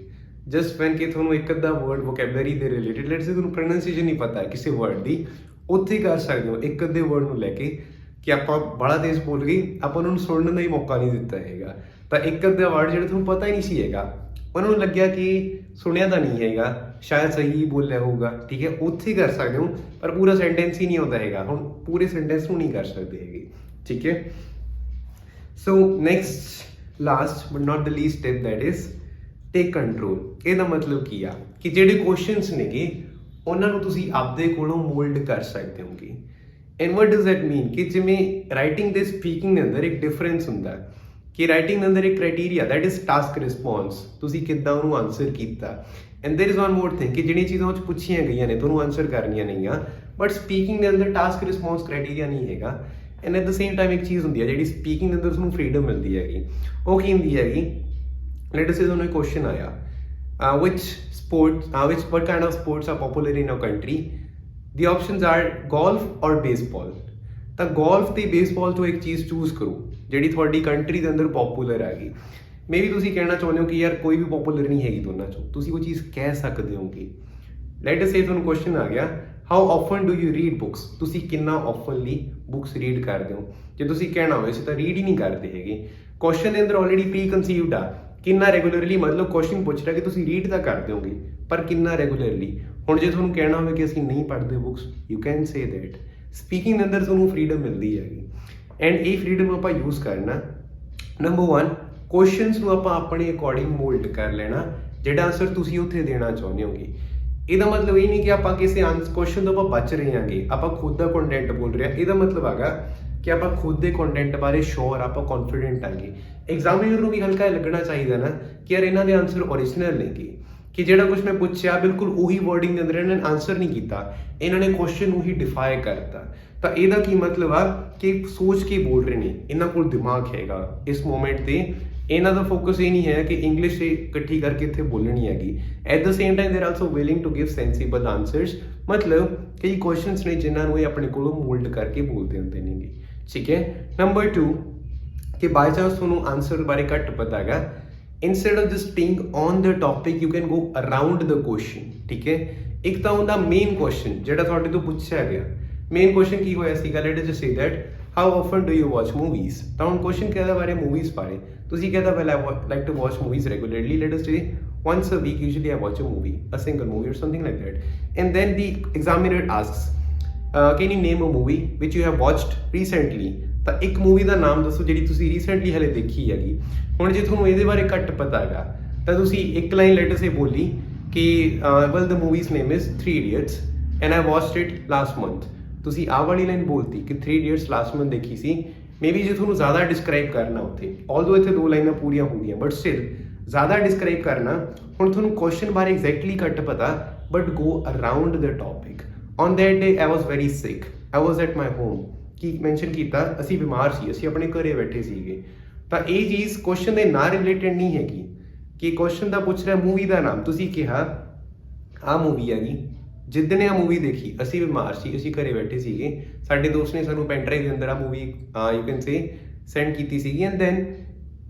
ਜਸਟ ਵੈਨ ਕਿ ਤੁਹਾਨੂੰ ਇੱਕ ਅੱਧਾ ਵਰਡ ਵੋਕੈਬਲਰੀ ਦੇ ਰਿਲੇਟਡ ਲੈਟਸ ਸੇ ਤੁਹਾਨੂੰ ਪ੍ਰੋਨਾਂਸੀਏਸ਼ਨ ਨਹੀਂ ਪਤਾ ਕਿਸੇ ਵਰਡ ਦੀ ਉੱਥੇ ਕਰ ਸਕਦੇ ਹੋ ਇੱਕ ਅੱਧੇ ਵਰਡ ਨੂੰ ਲੈ ਕੇ ਕਿ ਆਪਾਂ ਬੜਾ ਤੇਜ਼ ਬੋਲ ਗਏ ਆਪਾਂ ਉਹਨਾਂ ਨੂੰ ਸੁਣਨ ਦਾ ਹੀ ਮੌਕਾ ਨਹੀਂ ਦਿੱਤਾ ਹੈਗਾ ਤਾਂ ਇੱਕ ਅੱਧਾ ਵਰਡ ਜਿਹੜਾ ਤੁਹਾਨੂੰ ਪਤਾ ਹੀ ਨਹੀਂ ਸੀ ਹੈਗਾ ਉਹਨਾਂ ਨੂੰ ਲੱਗਿਆ ਕਿ ਸੁਣਿਆ ਤਾਂ ਨਹੀਂ ਹੈਗਾ ਸ਼ਾਇਦ ਸਹੀ ਬੋਲਿਆ ਹੋਊਗਾ ਠੀਕ ਹੈ ਉੱਥੇ ਕਰ ਸਕਦੇ ਹੋ ਪਰ ਪੂਰਾ ਸੈਂਟੈਂਸ ਹੀ ਨਹੀਂ ਆਉਂਦਾ ਹੈਗਾ ਹੁਣ ਪੂਰੇ ਸੈਂਟੈਂਸ ਨੂੰ ਨਹੀਂ ਕਰ ਸਕਦੇ ਹੈਗੇ ਠੀਕ ਹੈ so next last but not the least step that is take control ਇਹਦਾ ਮਤਲਬ ਕੀ ਆ ਕਿ ਜਿਹੜੇ ਕੁਐਸਚਨਸ ਨੇਗੇ ਉਹਨਾਂ ਨੂੰ ਤੁਸੀਂ ਆਪਦੇ ਕੋਲੋਂ ਮੋਲਡ ਕਰ ਸਕਦੇ ਹੋਗੇ ਐਂਡ ਵਾਟ ਡਜ਼ ਦੈਟ ਮੀਨ ਕਿ ਜਿਵੇਂ ਰਾਈਟਿੰਗ ਤੇ ਸਪੀਕਿੰਗ ਦੇ ਅੰਦਰ ਇੱਕ ਡਿਫਰੈਂਸ ਹੁੰਦਾ ਕਿ ਰਾਈਟਿੰਗ ਦੇ ਅੰਦਰ ਇੱਕ criteria that is task response ਤੁਸੀਂ ਕਿੱਦਾਂ ਉਹਨੂੰ ਆਨਸਰ ਕੀਤਾ and there is one more thing ਕਿ ਜਿਹੜੀਆਂ ਚੀਜ਼ਾਂ ਉਹ 'ਚ ਪੁੱਛੀਆਂ ਗਈਆਂ ਨੇ ਤੁਹਾਨੂੰ ਆਨਸਰ ਕਰਨੀਆਂ ਨਹੀਂਆਂ ਬਟ ਸਪੀਕਿੰਗ ਦੇ ਅੰਦਰ ਟਾਸਕ ਰਿਸਪੌਂਸ ਕ੍ਰਾਈਟੇਰੀਆ ਨਹੀਂ ਹੈਗਾ and at the same time ਇੱਕ ਚੀਜ਼ ਹੁੰਦੀ ਹੈ ਜਿਹੜੀ ਸਪੀਕਿੰਗ ਦੇ ਅੰਦਰ ਤੁਹਾਨੂੰ ਫਰੀਡਮ ਮਿਲਦੀ ਹੈਗੀ ਉਹ ਕੀ ਹੁੰਦੀ ਹੈਗੀ ਲੈਟ ਅਸ ਸੇ ਤੁਹਾਨੂੰ ਇੱਕ ਕੁਐਸਚਨ ਆਇਆ what kind of sports are popular in our country the options are golf or baseball ਤਾਂ golf ਤੇ baseball ਤੋਂ ਇੱਕ ਚੀਜ਼ ਚੂਜ਼ ਕਰੋ ਜਿਹੜੀ ਤੁਹਾਡੀ ਕੰਟਰੀ ਦੇ ਅੰਦਰ ਪਪੂਲਰ ਹੈਗੀ ਮੇ ਵੀ ਤੁਸੀਂ ਕਹਿਣਾ ਚਾਹੁੰਦੇ ਹੋ ਕਿ ਯਾਰ ਕੋਈ ਵੀ ਪਪੂਲਰ ਨਹੀਂ ਹੈਗੀ ਦੋਨਾਂ ਚੋਂ ਤੁਸੀਂ ਉਹ ਚੀਜ਼ ਕਹਿ ਸਕਦੇ ਹੋਗੇ ਲੈਟ ਅਸ ਸੇ ਤੁਹਾਨੂੰ ਕੁਐਸਚਨ ਆ ਗਿਆ how often do you read books ਤੁਸੀਂ ਕਿੰਨਾ ਆਫਨਲੀ ਬੁੱਕਸ ਰੀਡ ਕਰਦੇ ਹੋ ਜੇ ਤੁਸੀਂ ਕਹਿਣਾ ਹੋਵੇ ਅਸੀਂ ਤਾਂ ਰੀਡ ਹੀ ਨਹੀਂ ਕਰਦੇ ਹੈਗੇ ਕੁਐਸਚਨ ਦੇ ਅੰਦਰ ਆਲਰੇਡੀ ਪ੍ਰੀ ਕਨਸੀਵਡ ਆ ਕਿੰਨਾ ਰੈਗੂਲਰਲੀ ਮਤਲਬ ਕੁਐਸਚਨ ਪੁੱਛ ਰਿਹਾ ਕਿ ਤੁਸੀਂ ਰੀਡ ਤਾਂ ਕਰਦੇ ਹੋਗੇ ਪਰ ਕਿੰਨਾ ਰੈਗੂਲਰਲੀ ਹੁਣ ਜੇ ਤੁਹਾਨੂੰ ਕਹਿਣਾ ਹੋਵੇ ਕਿ ਅਸੀਂ ਨਹੀਂ ਪੜ੍ਹਦੇ books you can say that speaking ਦੇ ਅੰਦਰ ਤੁਹਾਨੂੰ ਫਰੀਡਮ ਮਿਲਦੀ ਹੈਗੀ ਐਂਡ ਇਹ ਫਰੀਡਮ ਨੂੰ ਆਪਾਂ ਯੂਜ਼ ਕਰਨਾ ਨੰਬਰ 1 ਕੁਐਸਚਨਸ ਨੂੰ ਆਪਾਂ ਆਪਣੇ ਅਕੋਰਡਿੰਗ ਮੋਲਡ ਕਰ ਲੈਣਾ ਜਿਹੜਾ ਆਨਸਰ ਤੁਸੀਂ ਉੱਥੇ ਦੇਣਾ ਚਾਹੁੰਦੇ ਹੋਗੇ ਇਹਦਾ ਮਤਲਬ ਇਹ ਨਹੀਂ ਕਿ ਆਪਾਂ ਕਿਸੇ ਕੁਐਸਚਨ ਤੋਂ ਆਪਾਂ ਬਚ ਰਹੇ ਹਾਂਗੇ ਆਪਾਂ ਖੁਦ ਦਾ ਕੰਟੈਂਟ ਬੋਲ ਰਹੇ ਹਾਂ ਇਹਦਾ ਮਤਲਬ ਹੈਗਾ ਕਿ ਆਪਾਂ ਖੁਦ ਦੇ ਕੰਟੈਂਟ ਬਾਰੇ ਸ਼ੋਰ ਆਪਾਂ ਕੌਨਫੀਡੈਂਟ ਆਂਗੇ ਐਗਜ਼ਾਮੀਨਰ ਨੂੰ ਵੀ ਹਲਕਾ ਲੱਗਣਾ ਚਾਹੀਦਾ ਨਾ ਕਿ ਯਾਰ ਇਹਨਾਂ ਦੇ ਆਨਸਰ ਓਰੀਜਨਲ ਨੇਗੇ ਕਿ ਜਿਹੜਾ ਕੁਝ ਮੈਂ ਪੁੱਛਿਆ ਬਿਲਕੁਲ ਉਹੀ ਵਰਡਿੰਗ ਦੇ ਅੰਦਰ ਇਹਨਾਂ ਨੇ ਆਨਸਰ ਨਹੀਂ ਕੀਤਾ ਇਹਨਾਂ ਨੇ ਕੁਐਸਚਨ ਨੂੰ ਹੀ ਡਿਫਾਈ ਕਰਤਾ ਤਾਂ ਇਹਦਾ ਕੀ ਮਤਲਬ ਆ ਕਿ ਸੋਚ ਕੇ ਬੋਲ ਰਹੇ ਨੇ ਇਹਨਾਂ ਕੋਲ ਦਿਮਾਗ ਹੈਗਾ ਇਸ ਮੂਮੈਂਟ ਤੇ ਇਹਨਾਂ ਦਾ ਫੋਕਸ ਇਹ ਨਹੀਂ ਹੈ ਕਿ ਇੰਗਲਿਸ਼ ਤੇ ਇਕੱਠੀ ਕਰਕੇ ਇੱਥੇ ਬੋਲਣੀ ਹੈਗੀ at the same time they are also willing to give sensible answers ਮਤਲਬ ਕਈ ਕੁਐਸਚਨਸ ਨੇ ਜਿਨ੍ਹਾਂ ਨੂੰ ਇਹ ਆਪਣੇ ਕੋਲੋਂ ਮੋਲਡ ਕਰਕੇ ਬੋਲਦੇ ਹੁੰਦੇ ਨੇਗੇ ਠੀਕ ਹੈ ਨੰਬਰ 2 ਕਿ ਬਾਈ ਚਾਂਸ ਤੁਹਾਨੂੰ ਆਨਸਰ ਬਾਰੇ ਘੱਟ ਪਤਾ ਹੈਗਾ instead of just staying on the topic you can go around the question ਠੀਕ ਹੈ ਇੱਕ ਤਾਂ ਹੁੰਦਾ ਮੇਨ ਕੁਐਸਚਨ ਜਿਹੜਾ ਤੁਹਾਡੇ ਤੋਂ ਪੁੱਛਿਆ ਗਿਆ ਮੇਨ ਕੁਐਸਚਨ ਕੀ ਹੋਇਆ ਸੀਗਾ let us just say that how often do you watch movies ਤਾਂ ਹੁਣ ਕੁਐਸਚਨ ਕਿਹਦਾ ਬਾਰੇ ਮੂਵੀਜ਼ ਬਾਰੇ ਤੁਸੀਂ ਕਹਿੰਦਾ well I like to watch movies regularly let us say once a week usually I watch a movie a single movie or something like that and then the examiner asks can you name a movie which you have watched recently ਤਾਂ ਇੱਕ movie ਦਾ ਨਾਮ ਦੱਸੋ ਜਿਹੜੀ ਤੁਸੀਂ recently ਹਲੇ ਦੇਖੀ ਹੈਗੀ। ਹੁਣ ਜੇ ਤੁਹਾਨੂੰ ਇਹਦੇ ਬਾਰੇ ਘੱਟ ਪਤਾ ਹੈਗਾ ਤਾਂ ਤੁਸੀਂ ਇੱਕ ਲਾਈਨ ਲੈਟਰ ਸੇ ਬੋਲੀ ਕਿ well the movies name is 3 Idiots and I watched it last month. ਤੁਸੀਂ ਆਹ ਵਾਲੀ ਲਾਈਨ ਬੋਲਤੀ ਕਿ 3 Idiots ਲਾਸਟ ਮੰਥ ਦੇਖੀ ਸੀ। ਮੇਬੀ ਜੇ ਤੁਹਾਨੂੰ ਜ਼ਿਆਦਾ ਡਿਸਕ੍ਰਾਈਬ ਕਰਨਾ ਉੱਥੇ, ਆਲਦੋ ਇੱਥੇ 2 ਲਾਈਨਾਂ ਪੂਰੀਆਂ ਹੁੰਦੀਆਂ, ਬਟ ਸਟਿਲ ਜ਼ਿਆਦਾ ਡਿਸਕ੍ਰਾਈਬ ਕਰਨਾ। ਹੁਣ ਤੁਹਾਨੂੰ ਕੁਐਸਚਨ ਬਾਰੇ ਐਗਜ਼ੈਕਟਲੀ ਘੱਟ ਪਤਾ, but go around the topic. On that day I was very sick, I was at my home. Ki mention ਕੀਤਾ, ਅਸੀਂ ਬਿਮਾਰ ਸੀ, ਅਸੀਂ ਆਪਣੇ ਘਰੇ ਬੈਠੇ ਸੀਗੇ। ਤਾਂ ਇਹ ਚੀਜ਼ ਕੁਐਸਚਨ ਦੇ ਨਾਲ ਰਿਲੇਟਡ ਨਹੀਂ ਹੈਗੀ ਕਿ ਕੁਐਸਚਨ ਦਾ ਪੁੱਛ ਰਿਹਾ ਮੂਵੀ ਦਾ ਨਾਮ। ਤੁਸੀਂ ਕਿਹਾ ਆਹ ਮੂਵੀ ਹੈਗੀ, ਜਿੱਦਣ ਆਹ ਮੂਵੀ ਦੇਖੀ ਅਸੀਂ ਬਿਮਾਰ ਸੀ, ਅਸੀਂ ਘਰੇ ਬੈਠੇ ਸੀਗੇ, ਸਾਡੇ ਦੋਸਤ ਨੇ ਸਾਨੂੰ ਪੈਨ ਡਰਾਈਵ ਦੇ ਅੰਦਰ ਆਹ movie you can say send ਕੀਤੀ ਸੀਗੀ and then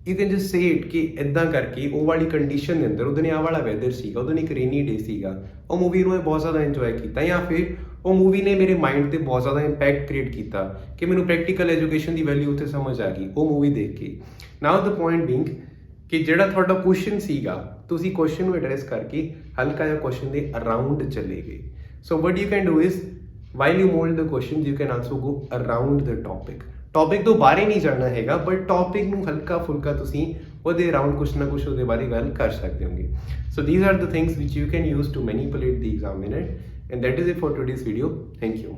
you can just say it ਕਿ ਇੱਦਾਂ ਕਰਕੇ ਉਹ ਵਾਲੀ ਕੰਡੀਸ਼ਨ ਦੇ ਅੰਦਰ ਉਹਦੇ ਨੇ ਆਹ ਵਾਲਾ ਵੈਦਰ ਸੀਗਾ, ਉਹਦੇ ਨੇ ਇੱਕ ਰੇਨੀ ਡੇ ਸੀਗਾ, ਉਹ ਮੂਵੀ ਨੂੰ ਬਹੁਤ ਜ਼ਿਆਦਾ ਇੰਜੋਏ ਕੀਤਾ। ਜਾਂ ਫਿਰ ਉਹ ਮੂਵੀ ਨੇ ਮੇਰੇ ਮਾਈਂਡ 'ਤੇ ਬਹੁਤ ਜ਼ਿਆਦਾ ਇੰਪੈਕਟ ਕ੍ਰੀਏਟ ਕੀਤਾ ਕਿ ਮੈਨੂੰ ਪ੍ਰੈਕਟੀਕਲ ਐਜੂਕੇਸ਼ਨ ਦੀ ਵੈਲਿਊ ਉੱਥੇ ਸਮਝ ਆ ਗਈ ਉਹ ਮੂਵੀ ਦੇਖ ਕੇ। ਨਾਓ ਦ ਪੁਆਇੰਟ ਬੀਇੰਗ ਕਿ ਜਿਹੜਾ ਤੁਹਾਡਾ ਕੁਐਸਚਨ ਸੀਗਾ, ਤੁਸੀਂ ਕੁਐਸਚਨ ਨੂੰ ਐਡਰੈਸ ਕਰਕੇ ਹਲਕਾ ਜਿਹਾ ਕੁਐਸਚਨ ਦੇ ਅਰਾਊਂਡ ਚਲੇ ਗਏ। So what you can do is while you mould the question you can also go around the topic. Topic ਤੋਂ ਬਾਹਰ ਹੀ ਨਹੀਂ ਜਾਣਾ ਹੈਗਾ, ਬਟ ਟੌਪਿਕ ਨੂੰ ਹਲਕਾ ਫੁਲਕਾ ਤੁਸੀਂ ਉਹਦੇ ਅਰਾਊਂਡ ਕੁਛ ਨਾ ਕੁਛ ਉਹਦੇ ਬਾਰੇ ਗੱਲ ਕਰ ਸਕਦੇ ਹੋਗੇ। ਸੋ these are the things which you can use to manipulate the examiner, and that is it for today's video. Thank you.